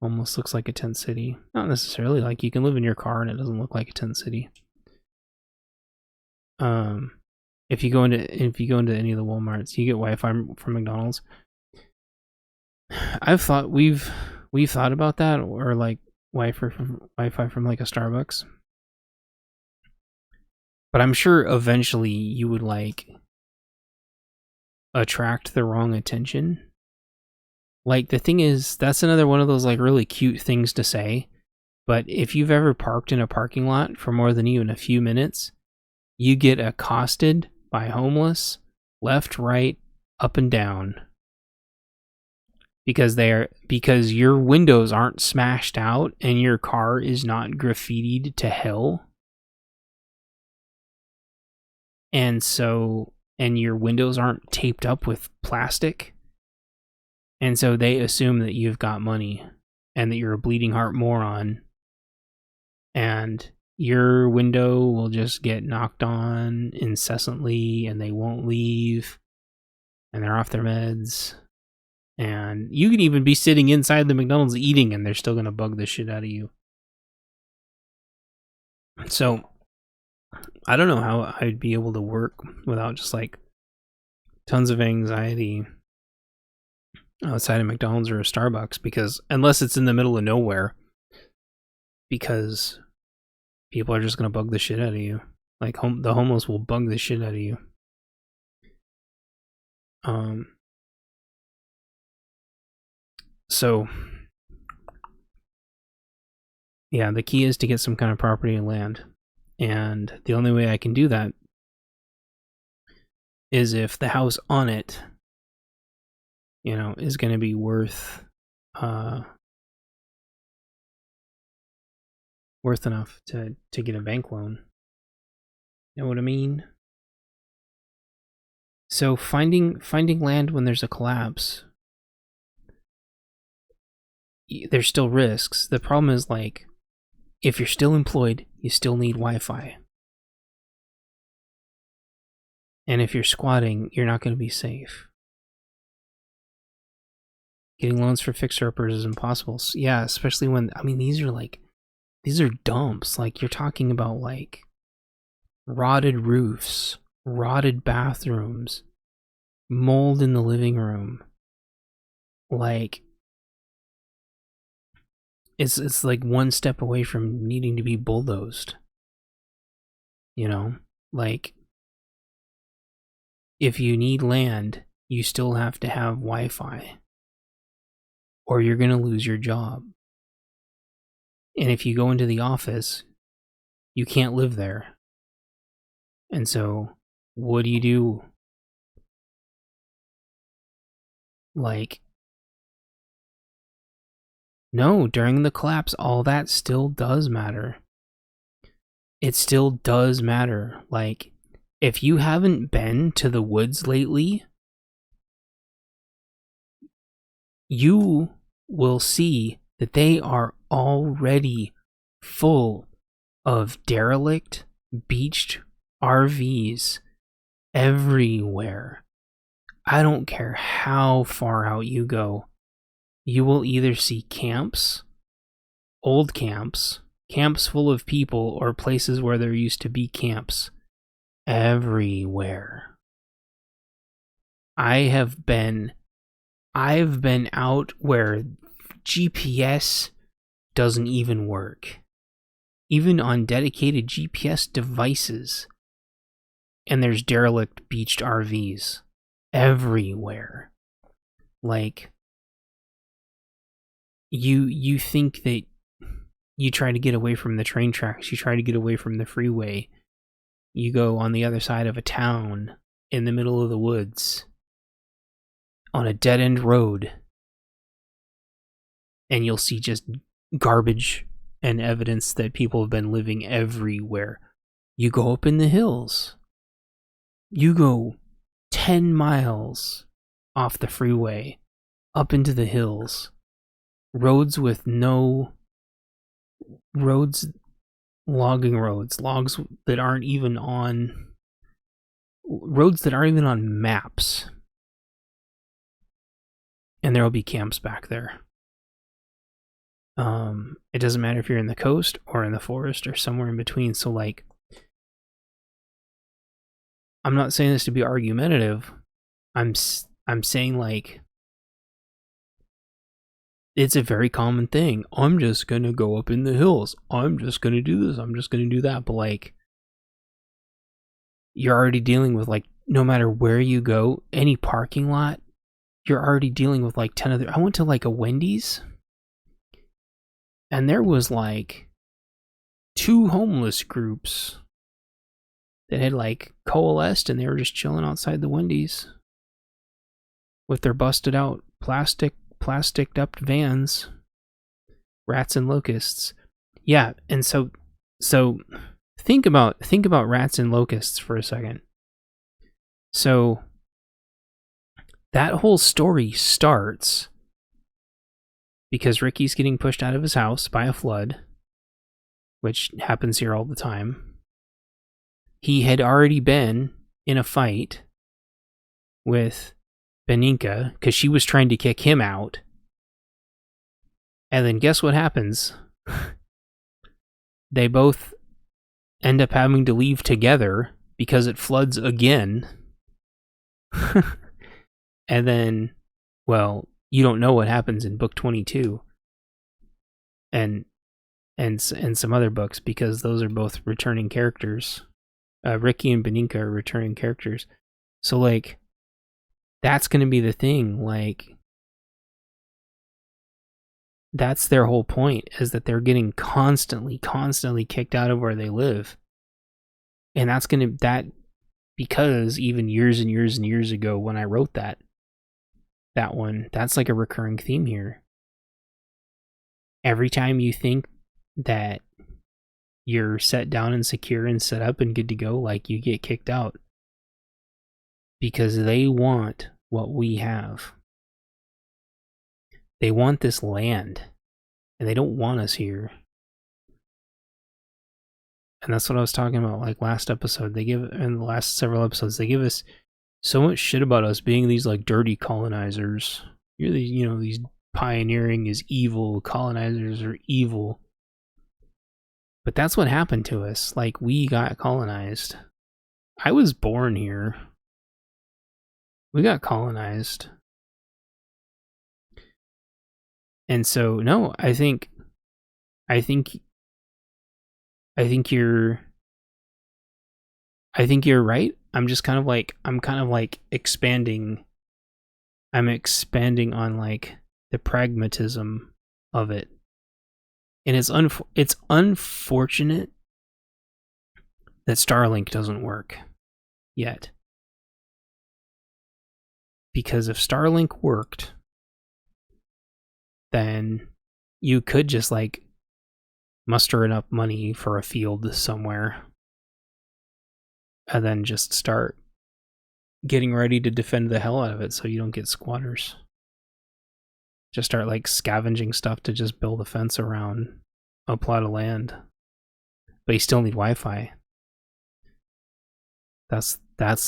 Almost looks like a tent city. Not necessarily. Like, you can live in your car and it doesn't look like a tent city. If you go into any of the Walmarts, you get Wi-Fi from McDonald's. I've thought we've thought about that, or like Wi-Fi from like a Starbucks. But I'm sure eventually you would like attract the wrong attention. Like, the thing is, that's another one of those like really cute things to say. But if you've ever parked in a parking lot for more than even a few minutes, you get accosted by homeless left, right, up and down because your windows aren't smashed out and your car is not graffitied to hell. And your windows aren't taped up with plastic. And so they assume that you've got money and that you're a bleeding heart moron. And your window will just get knocked on incessantly and they won't leave. And they're off their meds. And you could even be sitting inside the McDonald's eating and they're still going to bug the shit out of you. So, I don't know how I'd be able to work without just like tons of anxiety outside of McDonald's or a Starbucks, because unless it's in the middle of nowhere, because people are just going to bug the shit out of you. Like the homeless will bug the shit out of you. So, yeah, the key is to get some kind of property and land. And the only way I can do that is if the house on it, is going to be worth enough to get a bank loan. You know what I mean? So finding land when there's a collapse, there's still risks. The problem is, like, if you're still employed, you still need Wi-Fi. And if you're squatting, you're not going to be safe. Getting loans for fixer-uppers is impossible. Yeah, especially when, these are dumps. Like, you're talking about, like, rotted roofs, rotted bathrooms, mold in the living room. Like, it's like one step away from needing to be bulldozed. Like, if you need land, you still have to have Wi-Fi, or you're going to lose your job. And if you go into the office, you can't live there. And so, what do you do? Like, no, during the collapse, all that still does matter. It still does matter. Like, if you haven't been to the woods lately, you will see that they are already full of derelict, beached RVs everywhere. I don't care how far out you go. You will either see camps, old camps, camps full of people, or places where there used to be camps everywhere. I've been out where GPS doesn't even work. Even on dedicated GPS devices. And there's derelict beached RVs everywhere. Like, you think that you try to get away from the train tracks, you try to get away from the freeway, you go on the other side of a town in the middle of the woods on a dead-end road, and you'll see just garbage and evidence that people have been living everywhere. You go up in the hills. You go 10 miles off the freeway, up into the hills. Roads with no... logging roads. Logs that aren't even on... roads that aren't even on maps. And there will be camps back there. It doesn't matter if you're in the coast or in the forest or somewhere in between. So, like, I'm not saying this to be argumentative. I'm saying, like, it's a very common thing. I'm just gonna go up in the hills. I'm just gonna do this. I'm just gonna do that. But, like, you're already dealing with, like, no matter where you go, any parking lot, you're already dealing with, like, 10 other... I went to, like, a Wendy's, and there was, like, 2 homeless groups that had, like, coalesced, and they were just chilling outside the Wendy's. with their busted out plasticed up vans, rats and locusts. Yeah, and so think about rats and locusts for a second. So that whole story starts because Ricky's getting pushed out of his house by a flood, which happens here all the time. He had already been in a fight with Beninka because she was trying to kick him out. And then guess what happens? They both end up having to leave together because it floods again. And then, well, you don't know what happens in book 22 and some other books because those are both returning characters. Ricky and Beninka are returning characters. So, like, that's going to be the thing. Like, that's their whole point, is that they're getting constantly kicked out of where they live. And that's going to, because even years and years and years ago when I wrote that one, that's like a recurring theme here. Every time you think that you're set down and secure and set up and good to go, like, you get kicked out because they want what we have. They want this land and they don't want us here. And that's what I was talking about, like, last episode. In the last several episodes, they give us so much shit about us being these, like, dirty colonizers. You're these pioneering is evil, colonizers are evil. But that's what happened to us. Like, we got colonized. I was born here. We got colonized. And so, no, I think you're right. I'm expanding on, like, the pragmatism of it. And it's unfortunate that Starlink doesn't work yet. Because if Starlink worked, then you could just, like, muster enough money for a field somewhere and then just start getting ready to defend the hell out of it so you don't get squatters. Just start, like, scavenging stuff to just build a fence around a plot of land. But you still need Wi-Fi. That's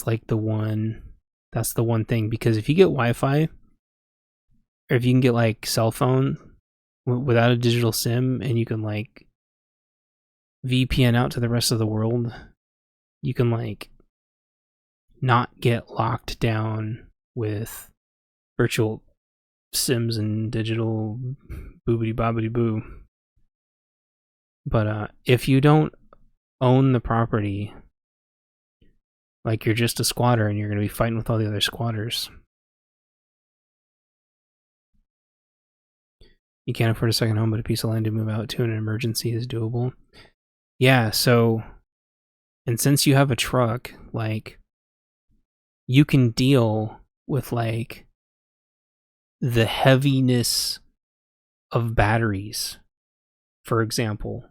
like the one thing, because if you get Wi-Fi, or if you can get, like, cell phone without a digital SIM and you can, like, VPN out to the rest of the world, you can, like, not get locked down with virtual Sims and digital boobity bobbity boo. But if you don't own the property, like, you're just a squatter and you're going to be fighting with all the other squatters. You can't afford a second home, but a piece of land to move out to in an emergency is doable. Yeah, so, and since you have a truck, like, you can deal with, like, the heaviness of batteries, for example.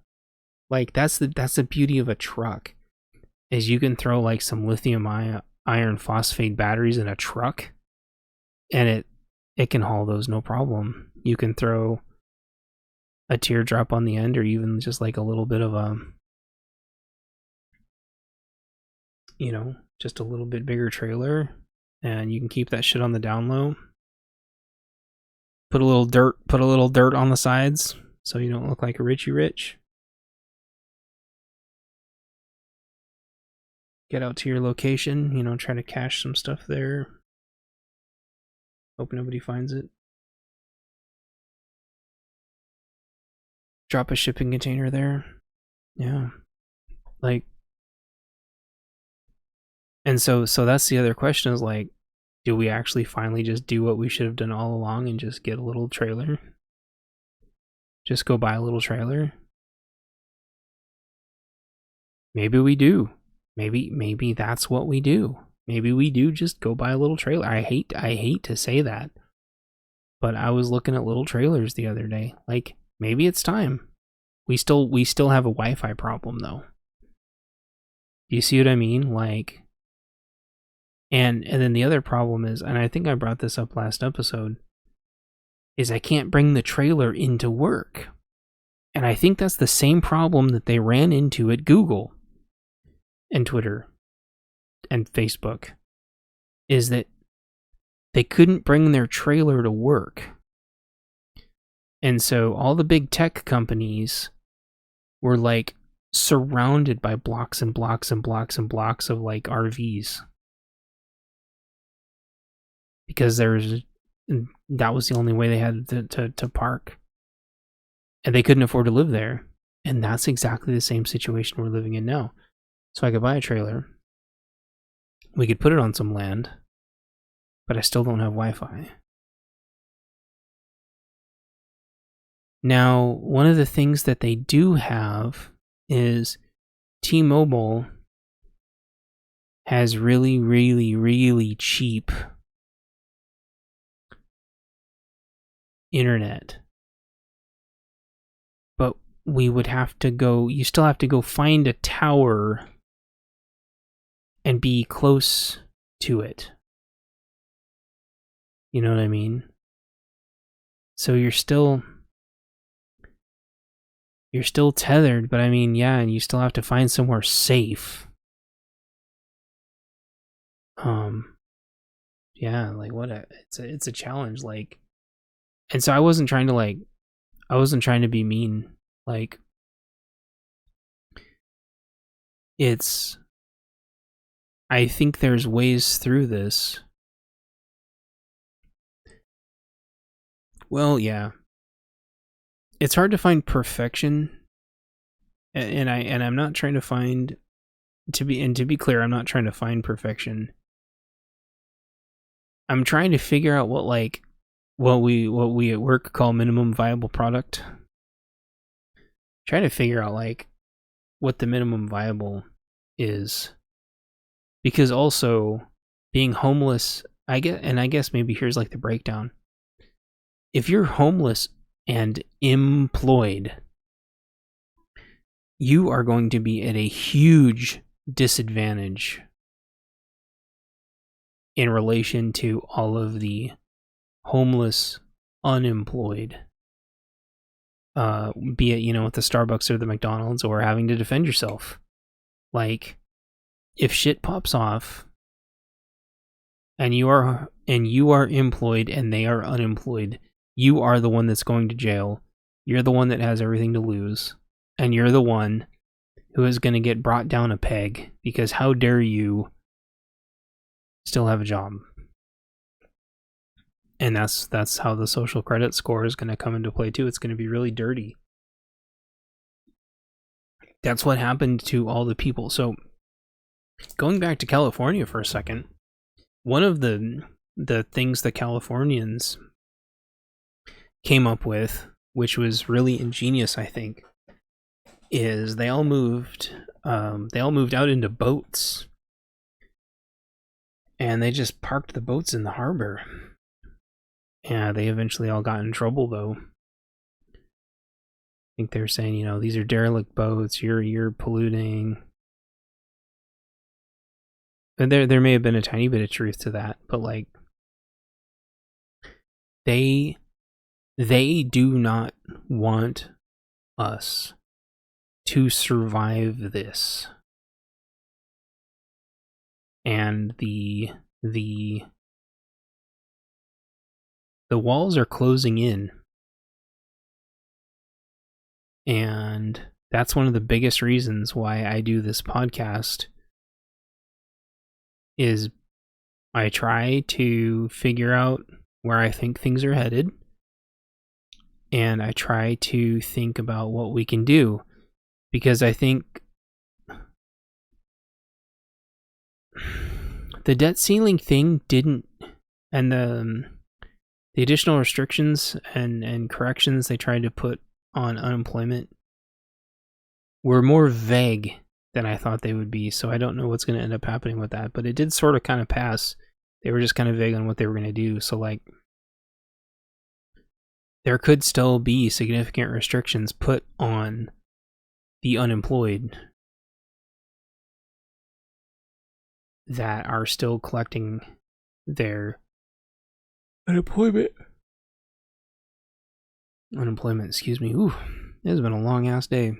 Like, that's the beauty of a truck, is you can throw, like, some lithium iron phosphate batteries in a truck and it can haul those no problem. You can throw a teardrop on the end, or even just, like, a little bit of a, just a little bit bigger trailer, and you can keep that shit on the down low. Put a little dirt on the sides so you don't look like a Richie Rich. Get out to your location, try to cache some stuff there. Hope nobody finds it. Drop a shipping container there. Yeah. Like, and so that's the other question, is, like, do we actually finally just do what we should have done all along and just get a little trailer? Just go buy a little trailer? Maybe we do. Maybe that's what we do. maybe we do just go buy a little trailer. I hate to say that, but I was looking at little trailers the other day. Like, maybe it's time. We still have a Wi-Fi problem though. Do you see what I mean? Like, and then the other problem is, and I think I brought this up last episode, is I can't bring the trailer into work. And I think that's the same problem that they ran into at Google and Twitter and Facebook, is that they couldn't bring their trailer to work. And so all the big tech companies were like surrounded by blocks and blocks and blocks and blocks of like RVs. Because that was the only way they had to park. And they couldn't afford to live there. And that's exactly the same situation we're living in now. So I could buy a trailer. We could put it on some land. But I still don't have Wi-Fi. Now, one of the things that they do have is T-Mobile has really, really, really cheap internet. But we would have to go, you still have to go find a tower and be close to it. You know what I mean? So you're still tethered, but I mean, yeah, and you still have to find somewhere safe. Yeah, like it's a challenge, like, and so I wasn't trying to be mean, like, I think there's ways through this. Well, yeah. It's hard to find perfection, and I'm not trying to find, to be clear, I'm not trying to find perfection. I'm trying to figure out what we at work call minimum viable product. Trying to figure out like what the minimum viable is, because also being homeless, I guess maybe here's like the breakdown. If you're homeless and employed, you are going to be at a huge disadvantage in relation to all of the homeless, unemployed, be it, at the Starbucks or the McDonald's, or having to defend yourself. Like, if shit pops off and you are employed and they are unemployed, you are the one that's going to jail. You're the one that has everything to lose. And you're the one who is going to get brought down a peg, because how dare you still have a job? And that's how the social credit score is going to come into play too. It's going to be really dirty. That's what happened to all the people. So going back to California for a second, one of the things the Californians came up with, which was really ingenious, I think, is they all moved out into boats, and they just parked the boats in the harbor. Yeah, they eventually all got in trouble though. I think they're saying, these are derelict boats, you're polluting. And there may have been a tiny bit of truth to that, but like, they do not want us to survive this. And the walls are closing in. And that's one of the biggest reasons why I do this podcast, is I try to figure out where I think things are headed, and I try to think about what we can do, because I think the debt ceiling thing didn't, and the additional restrictions and corrections they tried to put on unemployment were more vague than I thought they would be. So I don't know what's going to end up happening with that. But it did sort of kind of pass. They were just kind of vague on what they were going to do. So like, there could still be significant restrictions put on the unemployed that are still collecting their unemployment, excuse me. Ooh, it has been a long ass day.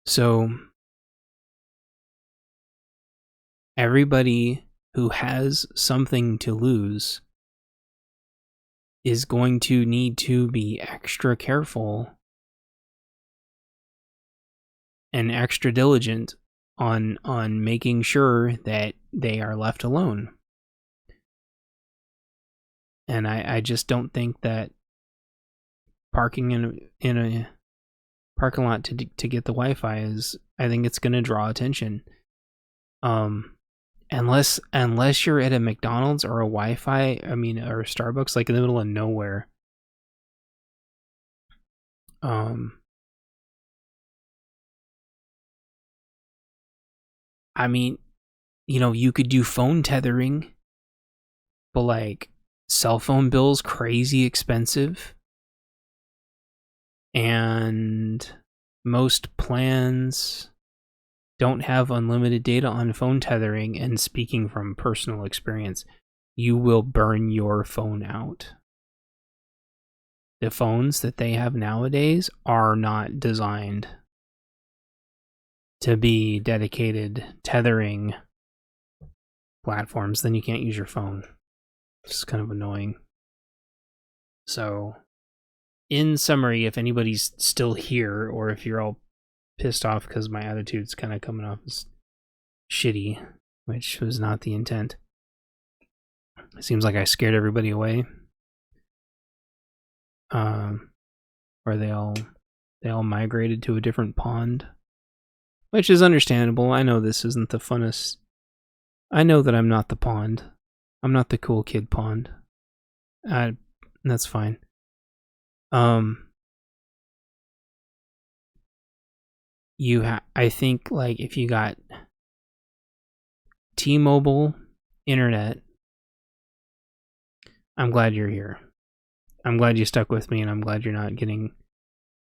So everybody who has something to lose is going to need to be extra careful and extra diligent on making sure that they are left alone. And I just don't think that parking in a parking lot to get the Wi-Fi is, I think it's going to draw attention. Unless you're at a McDonald's or a Wi-Fi, or a Starbucks, like in the middle of nowhere. You could do phone tethering, but like cell phone bills crazy expensive. And most plans don't have unlimited data on phone tethering, and speaking from personal experience, you will burn your phone out. The phones that they have nowadays are not designed to be dedicated tethering platforms. Then you can't use your phone. It's kind of annoying. So, in summary, if anybody's still here, or if you're all pissed off because my attitude's kind of coming off as shitty, which was not the intent. It seems like I scared everybody away. Or they all migrated to a different pond, which is understandable. I know this isn't the funnest. I know that I'm not the pond. I'm not the cool kid pond. That's fine. I think like if you got T-Mobile internet, I'm glad you're here. I'm glad you stuck with me, and I'm glad you're not getting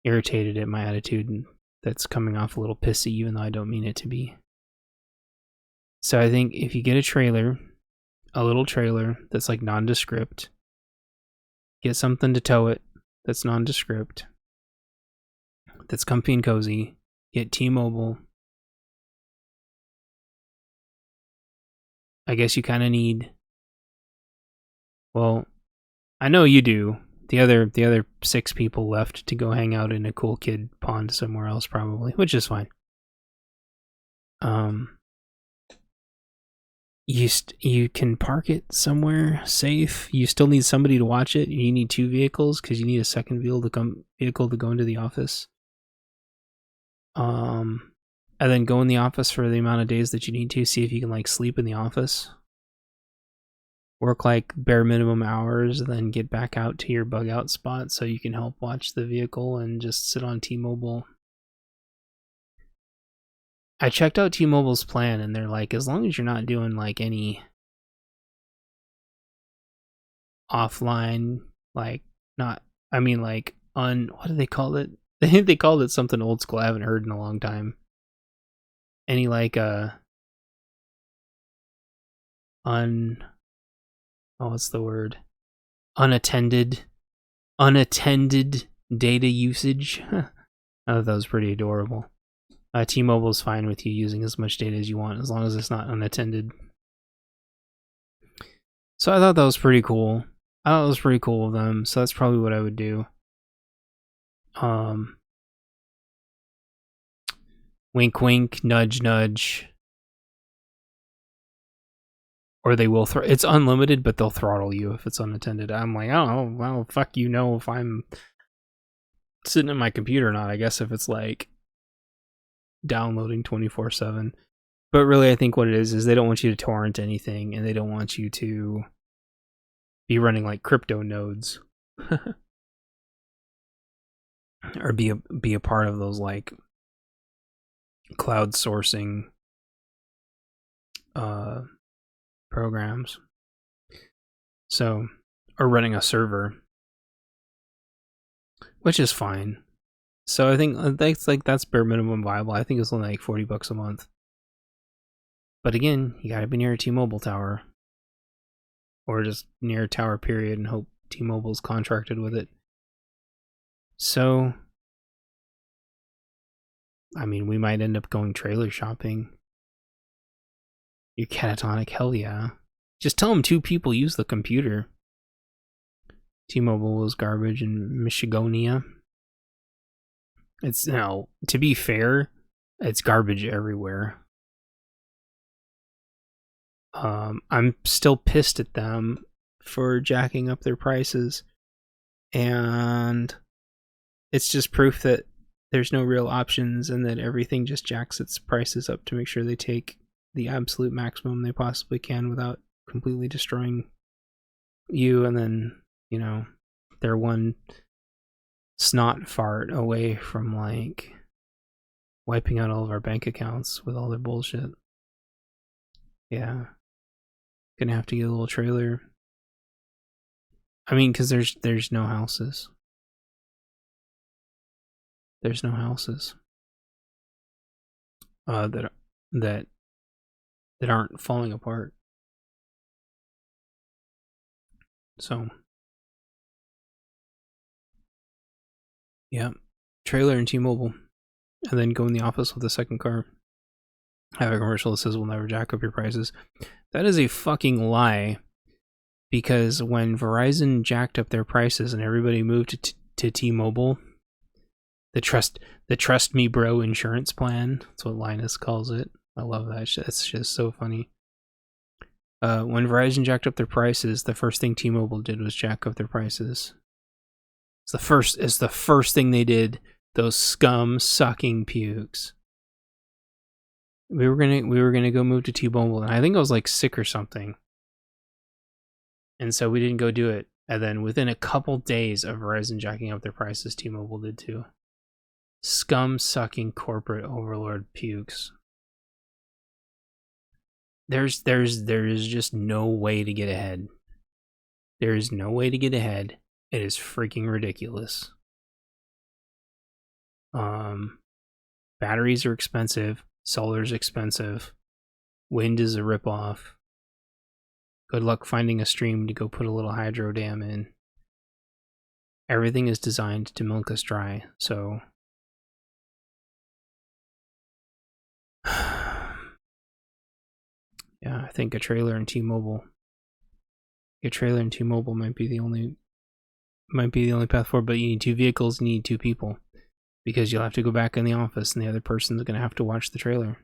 irritated at my attitude that's coming off a little pissy, even though I don't mean it to be. So I think if you get a little trailer that's like nondescript, get something to tow it that's nondescript, that's comfy and cozy, get T-Mobile. I guess you kind of need, well, I know you do. The other 6 people left to go hang out in a cool kid pond somewhere else, probably, which is fine. You can park it somewhere safe. You still need somebody to watch it. You need 2 vehicles because you need a second vehicle to go into the office. And then go in the office for the amount of days that you need to. See if you can like sleep in the office. Work like bare minimum hours, and then get back out to your bug out spot so you can help watch the vehicle and just sit on T-Mobile. I checked out T-Mobile's plan, and they're like, as long as you're not doing like any offline, like what do they call it? I think they called it something old school I haven't heard in a long time. Any like what's the word? Unattended data usage. I thought that was pretty adorable. T-Mobile's fine with you using as much data as you want, as long as it's not unattended. So I thought that was pretty cool. I thought it was pretty cool of them, so that's probably what I would do. Wink wink, nudge nudge. Or they will it's unlimited, but they'll throttle you if it's unattended. I'm like, I don't know, well, fuck you know if I'm sitting at my computer or not. I guess if it's like downloading 24/7. But really, I think what it is they don't want you to torrent anything, and they don't want you to be running like crypto nodes. Or be a part of those like cloud sourcing programs. So, or running a server, which is fine. So I think that's bare minimum viable. I think it's only like $40 a month. But again, you gotta be near a T-Mobile tower, or just near a tower period, and hope T-Mobile's contracted with it. So, I mean, we might end up going trailer shopping. You're catatonic, hell yeah. Just tell them 2 people use the computer. T-Mobile was garbage in Michigonia. It's now, to be fair, it's garbage everywhere. I'm still pissed at them for jacking up their prices, and it's just proof that there's no real options and that everything just jacks its prices up to make sure they take the absolute maximum they possibly can without completely destroying you. And then, you know, they're one snot fart away from like wiping out all of our bank accounts with all their bullshit. Yeah. Gonna have to get a little trailer. I mean, because there's no houses. There's no houses that aren't falling apart. So, yeah, trailer and T-Mobile, and then go in the office with a second car. Have a commercial that says we'll never jack up your prices. That is a fucking lie, because when Verizon jacked up their prices and everybody moved to T-Mobile, the trust me bro insurance plan, that's what Linus calls it. I love that shit. It's just so funny. When Verizon jacked up their prices, the first thing T-Mobile did was jack up their prices. It's the first thing they did. Those scum sucking pukes. We were gonna go move to T-Mobile, and I think I was like sick or something, and so we didn't go do it. And then within a couple days of Verizon jacking up their prices, T-Mobile did too. Scum sucking corporate overlord pukes. There is just no way to get ahead. There is no way to get ahead. It is freaking ridiculous. Batteries are expensive. Solar's expensive. Wind is a ripoff. Good luck finding a stream to go put a little hydro dam in. Everything is designed to milk us dry, so yeah, I think a trailer and T-Mobile might be the only path forward, but you need 2 vehicles, you need 2 people, because you'll have to go back in the office and the other person's going to have to watch the trailer.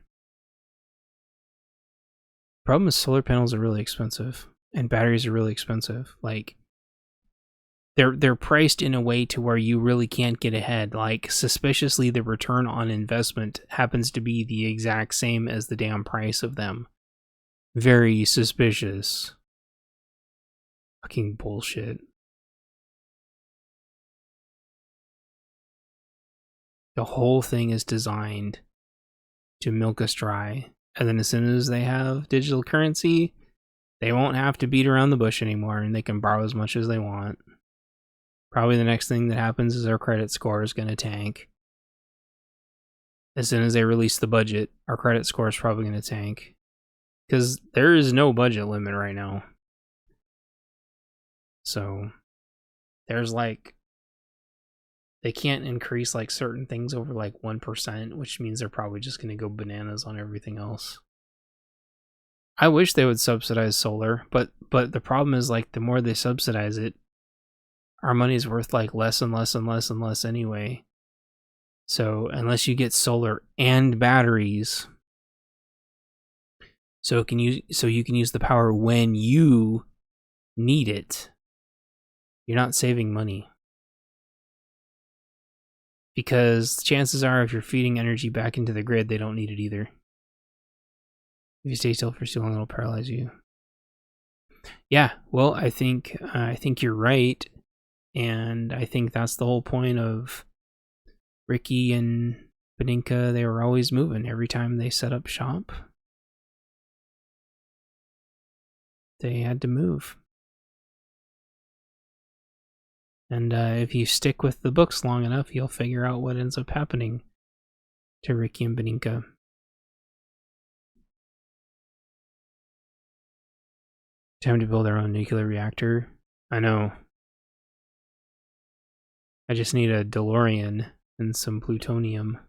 Problem is solar panels are really expensive and batteries are really expensive. Like, they're priced in a way to where you really can't get ahead. Like, suspiciously, the return on investment happens to be the exact same as the damn price of them. Very suspicious. Fucking bullshit. The whole thing is designed to milk us dry. And then as soon as they have digital currency, they won't have to beat around the bush anymore, and they can borrow as much as they want. Probably the next thing that happens is our credit score is going to tank. As soon as they release the budget, our credit score is probably going to tank. Because there is no budget limit right now. So, there's like, they can't increase like certain things over like 1%, which means they're probably just going to go bananas on everything else. I wish they would subsidize solar, but the problem is, like, the more they subsidize it, our money's worth like less and less and less and less anyway. So unless you get solar and batteries, so you can use the power when you need it, you're not saving money. Because chances are, if you're feeding energy back into the grid, they don't need it either. If you stay still for too long, it'll paralyze you. Yeah, well, I think you're right, and I think that's the whole point of Ricky and Beninka, they were always moving. Every time they set up shop, they had to move. And if you stick with the books long enough, you'll figure out what ends up happening to Ricky and Beninka. Time to build their own nuclear reactor. I know. I just need a DeLorean and some plutonium.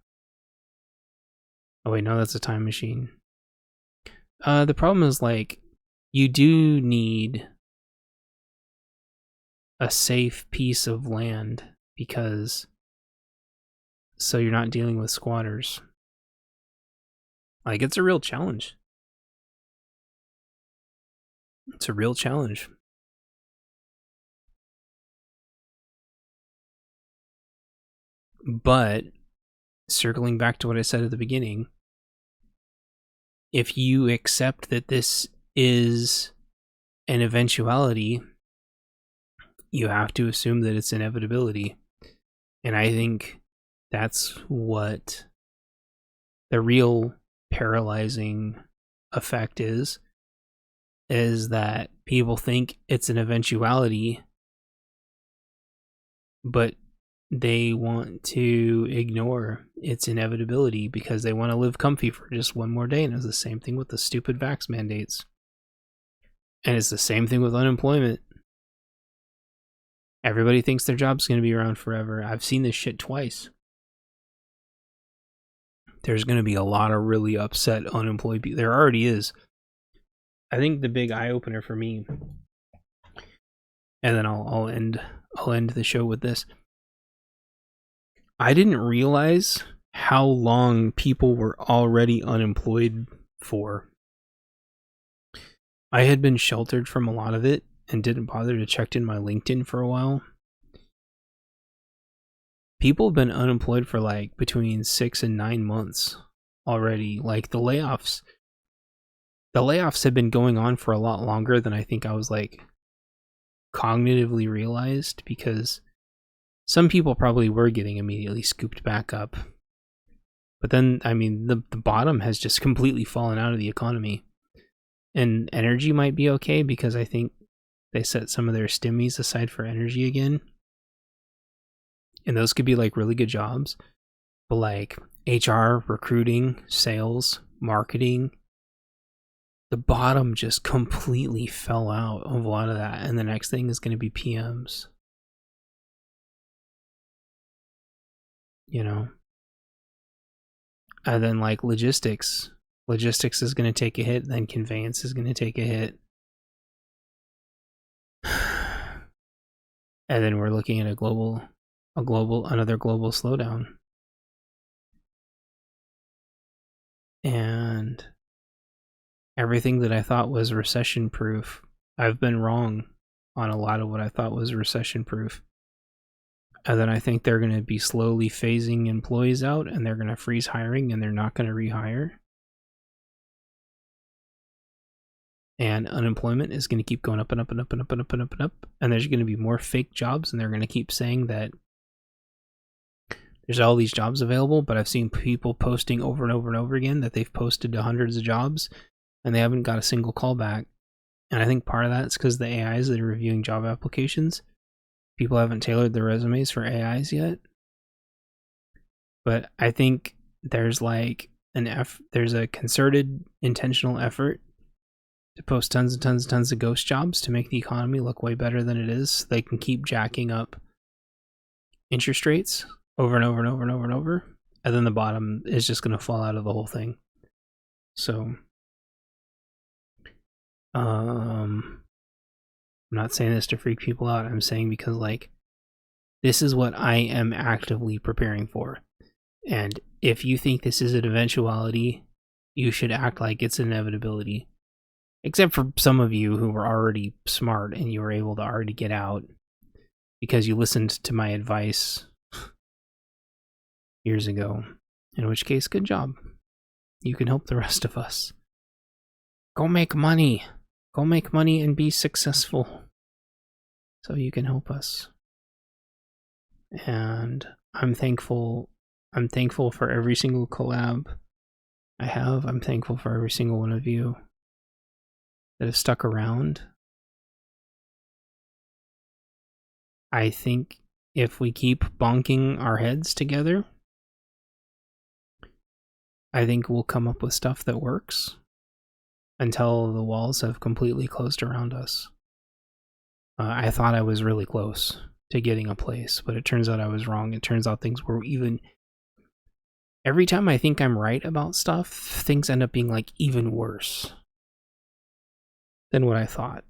Oh wait, no, that's a time machine. The problem is, like, you do need a safe piece of land because so you're not dealing with squatters. Like, it's a real challenge. It's a real challenge. But circling back to what I said at the beginning, if you accept that this is an eventuality, you have to assume that it's inevitability. And I think that's what the real paralyzing effect is that people think it's an eventuality, but they want to ignore its inevitability because they want to live comfy for just one more day. And it's the same thing with the stupid vax mandates. And it's the same thing with unemployment. Everybody thinks their job's going to be around forever. I've seen this shit twice. There's going to be a lot of really upset unemployed people. There already is. I think the big eye-opener for me, and then I'll end the show with this. I didn't realize how long people were already unemployed for. I had been sheltered from a lot of it and didn't bother to check in my LinkedIn for a while. People have been unemployed for like between 6 and 9 months already. Like, the layoffs have been going on for a lot longer than I think I was like cognitively realized, because some people probably were getting immediately scooped back up. But then, I mean, the bottom has just completely fallen out of the economy. And energy might be okay because I think they set some of their stimmies aside for energy again. And those could be like really good jobs. But like HR, recruiting, sales, marketing, the bottom just completely fell out of a lot of that. And the next thing is going to be PMs. You know? And then like logistics. Logistics is going to take a hit, then conveyance is going to take a hit. And then we're looking at another global slowdown. And everything that I thought was recession proof, I've been wrong on a lot of what I thought was recession proof. And then I think they're going to be slowly phasing employees out, and they're going to freeze hiring, and they're not going to rehire. And unemployment is going to keep going up and up and up and up and up and up and up. And there's going to be more fake jobs, and they're going to keep saying that there's all these jobs available. But I've seen people posting over and over and over again that they've posted to hundreds of jobs, and they haven't got a single callback. And I think part of that is because the AIs that are reviewing job applications, people haven't tailored their resumes for AIs yet. But I think there's like there's a concerted, intentional effort to post tons and tons and tons of ghost jobs to make the economy look way better than it is. So they can keep jacking up interest rates over and over and over and over and over. And then the bottom is just going to fall out of the whole thing. So, I'm not saying this to freak people out. I'm saying because, like, this is what I am actively preparing for. And if you think this is an eventuality, you should act like it's an inevitability. Except for some of you who were already smart and you were able to already get out because you listened to my advice years ago. In which case, good job. You can help the rest of us. Go make money. Go make money and be successful. So you can help us. And I'm thankful I'm thankful for every single collab I have. I'm thankful for every single one of you that have stuck around. I think if we keep bonking our heads together, I think we'll come up with stuff that works until the walls have completely closed around us. I thought I was really close to getting a place, but it turns out I was wrong. It turns out things were even... Every time I think I'm right about stuff, things end up being like even worse than what I thought.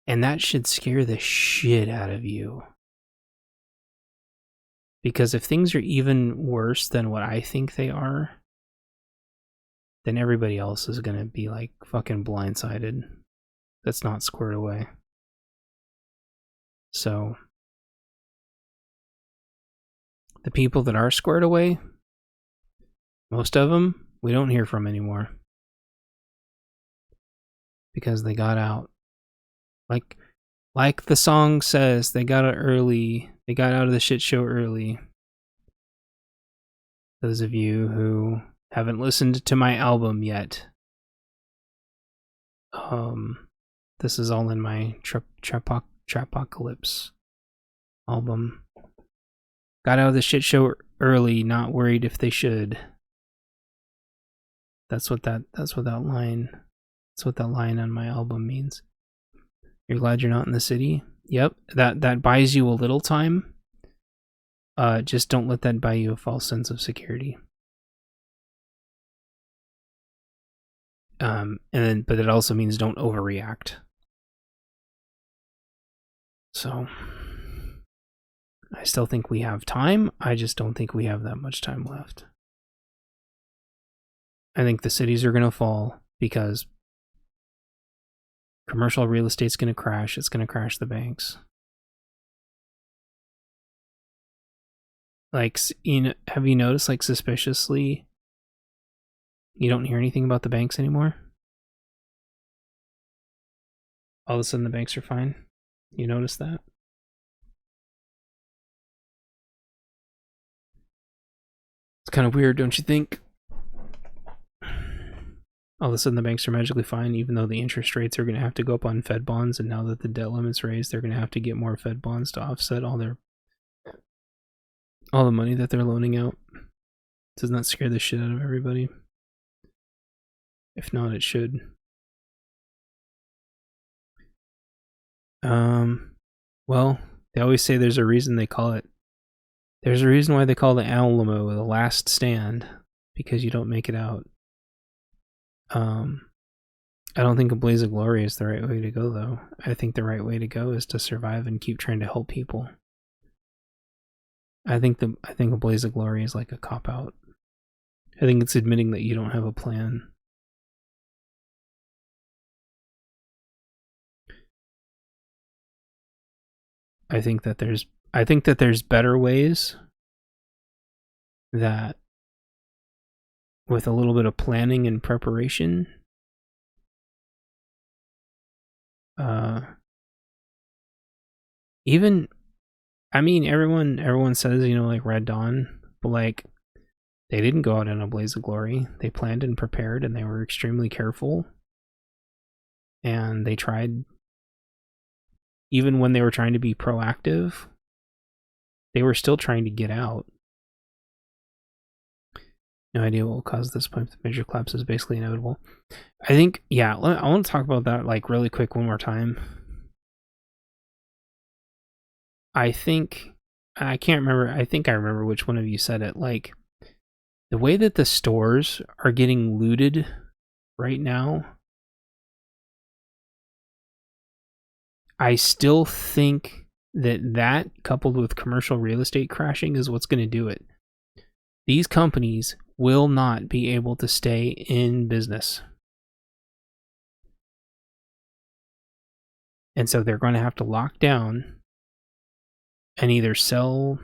And that should scare the shit out of you. Because if things are even worse than what I think they are, then everybody else is going to be like fucking blindsided. That's not squared away. So, the people that are squared away, most of them, we don't hear from anymore. Because they got out. Like the song says, they got out early. They got out of the shit show early. Those of you who haven't listened to my album yet, this is all in my Trapocalypse album. Got out of the shit show early, not worried if they should. That's what that line on my album means. You're glad you're not in the city? Yep, that buys you a little time. Just don't let that buy you a false sense of security. But it also means don't overreact. So, I still think we have time. I just don't think we have that much time left. I think the cities are going to fall because commercial real estate's going to crash. It's going to crash the banks. Like, have you noticed, like, suspiciously, you don't hear anything about the banks anymore? All of a sudden the banks are fine. You notice that? It's kind of weird, don't you think? All of a sudden the banks are magically fine, even though the interest rates are going to have to go up on Fed bonds, and now that the debt limit's raised, they're going to have to get more Fed bonds to offset all the money that they're loaning out. Doesn't that scare the shit out of everybody? If not, it should. Well, they always say there's a reason why they call the Alamo the last stand, because you don't make it out. I don't think a blaze of glory is the right way to go, though. I think the right way to go is to survive and keep trying to help people. I think a blaze of glory is like a cop-out. I think it's admitting that you don't have a plan. I think that there's better ways that, with a little bit of planning and preparation, everyone says, like Red Dawn, but like, they didn't go out in a blaze of glory. They planned and prepared, and they were extremely careful. And they tried, even when they were trying to be proactive, they were still trying to get out. No idea what will cause this point. The major collapse is basically inevitable. I think, I want to talk about that like really quick one more time. I think I remember which one of you said it. Like, the way that the stores are getting looted right now, I still think that coupled with commercial real estate crashing is what's going to do it. These companies will not be able to stay in business. And so they're going to have to lock down and either sell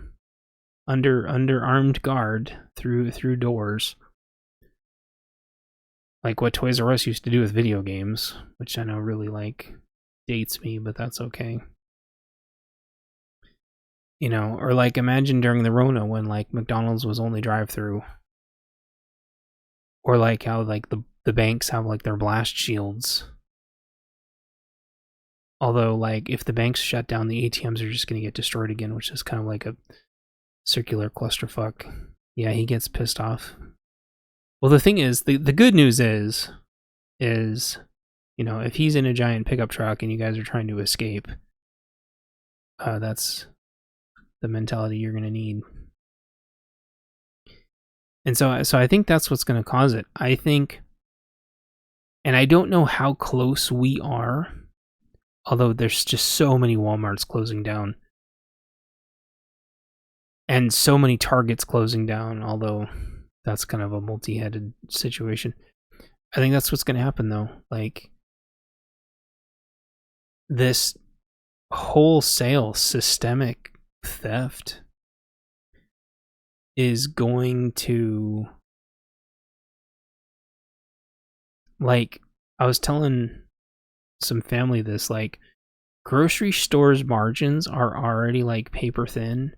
under armed guard through doors, like what Toys R Us used to do with video games, which I know really like dates me, but that's okay. Or like imagine during the Rona when like McDonald's was only drive-through, or like how like the banks have like their blast shields. Although like if the banks shut down, the ATMs are just going to get destroyed again, which is kind of like a circular clusterfuck. Yeah, he gets pissed off. Well, the thing is, the good news is if he's in a giant pickup truck and you guys are trying to escape, that's the mentality you're going to need. And so I think that's what's going to cause it. I think, and I don't know how close we are, although there's just so many Walmarts closing down. And so many Targets closing down, although that's kind of a multi-headed situation. I think that's what's going to happen, though. Like, this wholesale systemic theft is going to, like, I was telling some family this, like, grocery stores' margins are already, like, paper thin.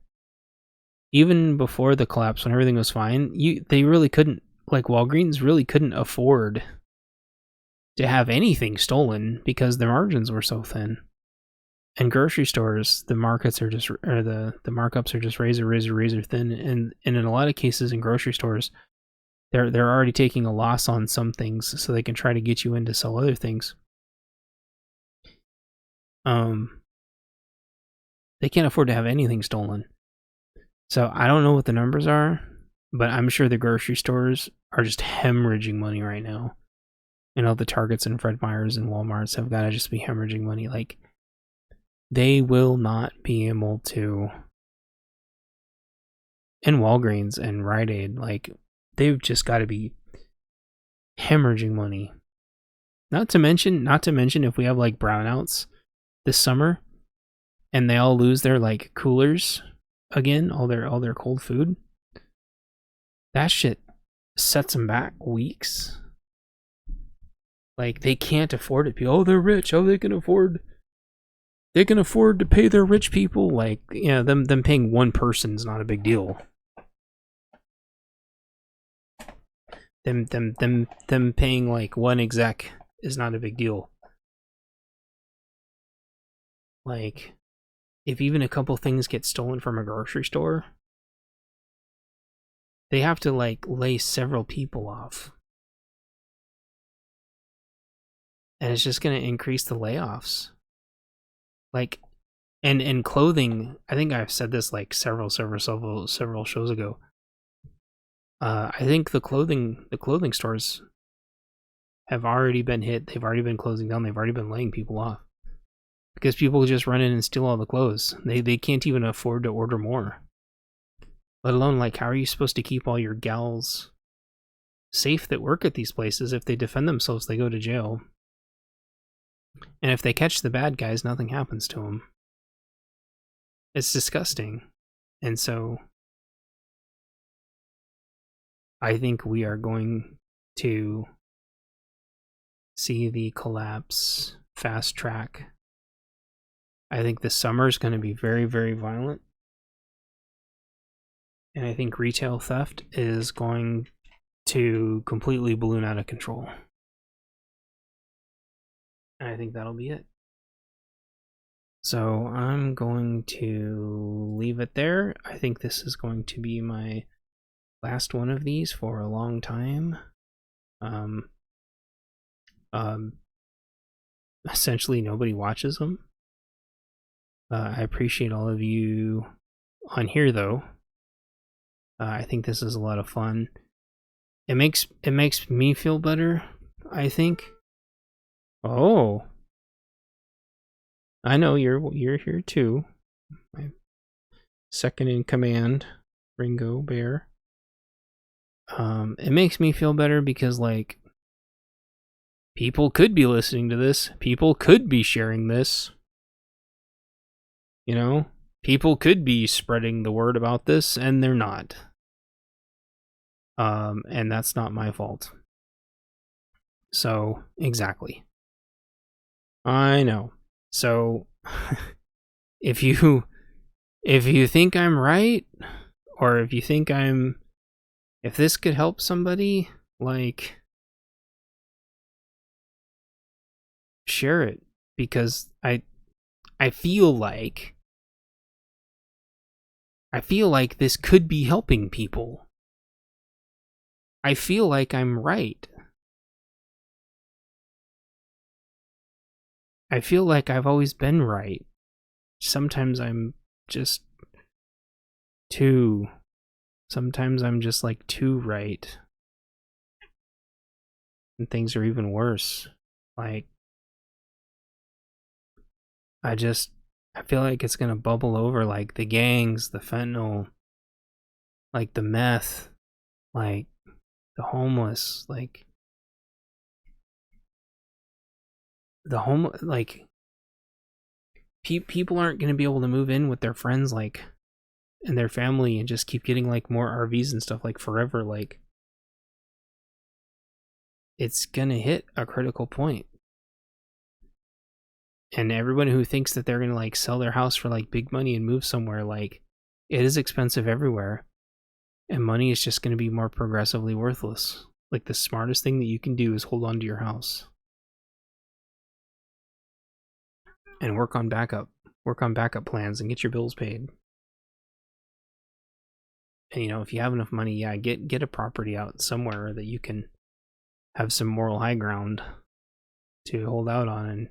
Even before the collapse, when everything was fine, they really couldn't, like, Walgreens really couldn't afford to have anything stolen because their margins were so thin. And grocery stores, the markups are just razor thin, and in a lot of cases in grocery stores, they're already taking a loss on some things so they can try to get you in to sell other things. They can't afford to have anything stolen. So I don't know what the numbers are, but I'm sure the grocery stores are just hemorrhaging money right now. The Targets and Fred Meyers and Walmarts have got to just be hemorrhaging money. Like, they will not be able to, and Walgreens and Rite Aid, like, they've just got to be hemorrhaging money. Not to mention if we have like brownouts this summer and they all lose their like coolers again, all their cold food. That shit sets them back weeks. Like, they can't afford it. Oh, they're rich. Oh, they can afford to pay their rich people. Like, them paying one person is not a big deal. Them paying like one exec is not a big deal. Like, if even a couple things get stolen from a grocery store, they have to like lay several people off. And it's just going to increase the layoffs. Like, and clothing, I think I've said this like several shows ago. I think the clothing stores have already been hit. They've already been closing down. They've already been laying people off. Because people just run in and steal all the clothes. They can't even afford to order more. Let alone, like, how are you supposed to keep all your gals safe that work at these places? If they defend themselves, they go to jail. And if they catch the bad guys, nothing happens to them. It's disgusting. And so, I think we are going to see the collapse fast track. I think the summer is going to be very, very violent. And I think retail theft is going to completely balloon out of control. And I think that'll be it. So I'm going to leave it there. I think this is going to be my last one of these for a long time. Essentially, nobody watches them. I appreciate all of you on here, though. I think this is a lot of fun. It makes me feel better, I think. Oh, I know you're here too. My second in command, Ringo Bear. It makes me feel better because, like, people could be listening to this. People could be sharing this. People could be spreading the word about this, and they're not. And that's not my fault. So, exactly. I know. So, if you if you think I'm right, or if you think if this could help somebody, like, share it, because I feel like this could be helping people. I feel like I'm right. I feel like I've always been right. Sometimes I'm just sometimes I'm just like too right. And things are even worse. Like, I feel like it's gonna bubble over, like the gangs, the fentanyl, like the meth, like the homeless, like like people aren't gonna be able to move in with their friends, like, and their family, and just keep getting like more RVs and stuff, like, forever. Like, it's gonna hit a critical point. And everyone who thinks that they're gonna like sell their house for like big money and move somewhere, like, it is expensive everywhere, and money is just gonna be more progressively worthless. Like, the smartest thing that you can do is hold on to your house and work on backup plans and get your bills paid. And, you know, if you have enough money, yeah, get a property out somewhere that you can have some moral high ground to hold out on, and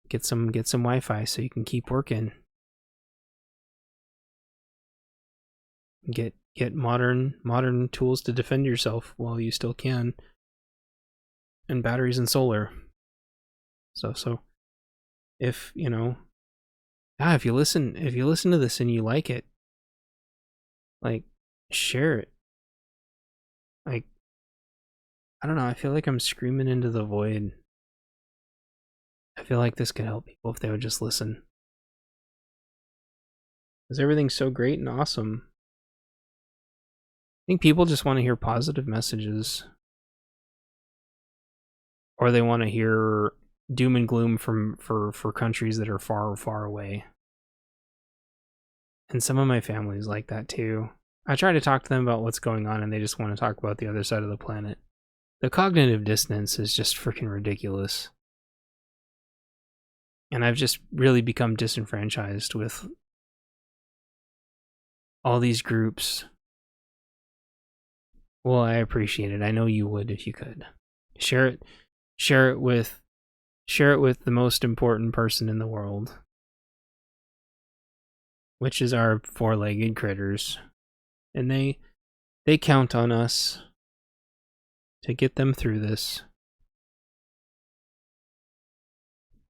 get some Wi-Fi so you can keep working. Get modern tools to defend yourself while you still can, and batteries and solar. So if, you know, if you listen to this and you like it, like, share it. Like, I don't know, I feel like I'm screaming into the void. I feel like this could help people if they would just listen. Because everything's so great and awesome. I think people just want to hear positive messages. Or they want to hear doom and gloom for countries that are far, far away. And some of my family's like that too. I try to talk to them about what's going on, and they just want to talk about the other side of the planet. The cognitive dissonance is just freaking ridiculous. And I've just really become disenfranchised with all these groups. Well, I appreciate it. I know you would if you could. Share it with the most important person in the world, which is our four-legged critters. And they count on us to get them through this.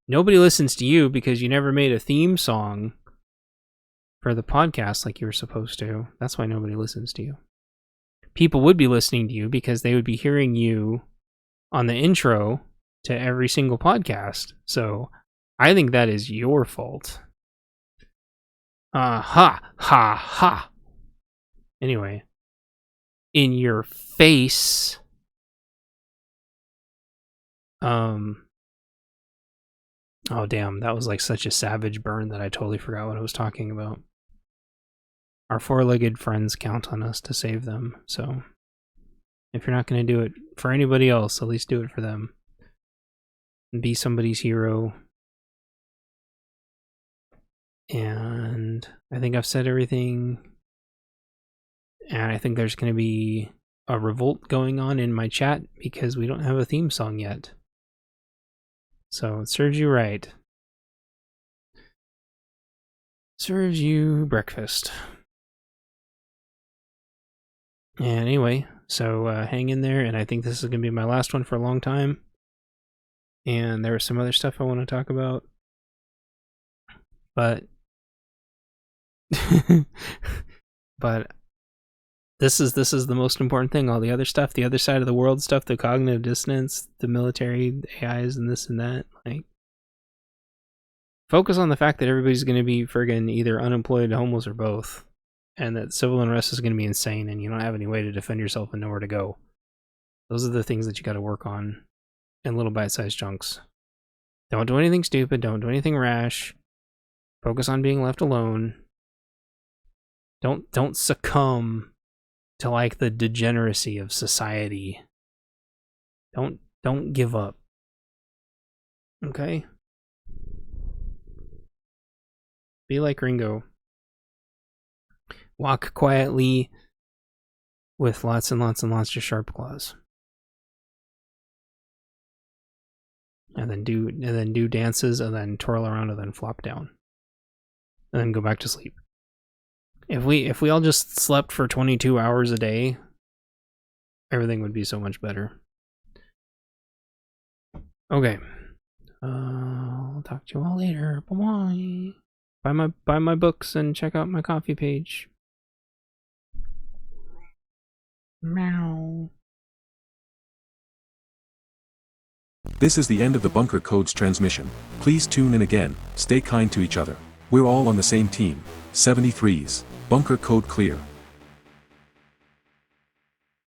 Nobody listens to you because you never made a theme song for the podcast like you were supposed to. That's why nobody listens to you. People would be listening to you because they would be hearing you on the intro to every single podcast. So I think that is your fault. Ha ha. Anyway, in your face. Oh damn, that was like such a savage burn that I totally forgot what I was talking about. Our four-legged friends count on us to save them, so if you're not going to do it for anybody else, at least do it for them. And be somebody's hero. And I think I've said everything. And I think there's going to be a revolt going on in my chat because we don't have a theme song yet. So it serves you right. Serves you breakfast. And anyway, so hang in there, and I think this is going to be my last one for a long time. And there was some other stuff I want to talk about. But but this is the most important thing. All the other stuff, the other side of the world stuff, the cognitive dissonance, the military, the AIs, and this and that, like, focus on the fact that everybody's going to be friggin' either unemployed, homeless, or both. And that civil unrest is going to be insane, and you don't have any way to defend yourself and nowhere to go. Those are the things that you got to work on in little bite-sized chunks. Don't do anything stupid. Don't do anything rash. Focus on being left alone. Don't succumb to like the degeneracy of society. Don't give up. Okay? Be like Ringo. Walk quietly with lots and lots and lots of sharp claws. And then do dances and then twirl around and then flop down. And then go back to sleep. If we all just slept for 22 hours a day, everything would be so much better. Okay. I'll talk to you all later. Bye-bye. Buy my books and check out my coffee page. Meow. This is the end of the Bunker Codes transmission. Please tune in again, stay kind to each other. We're all on the same team. 73s. Bunker Code clear.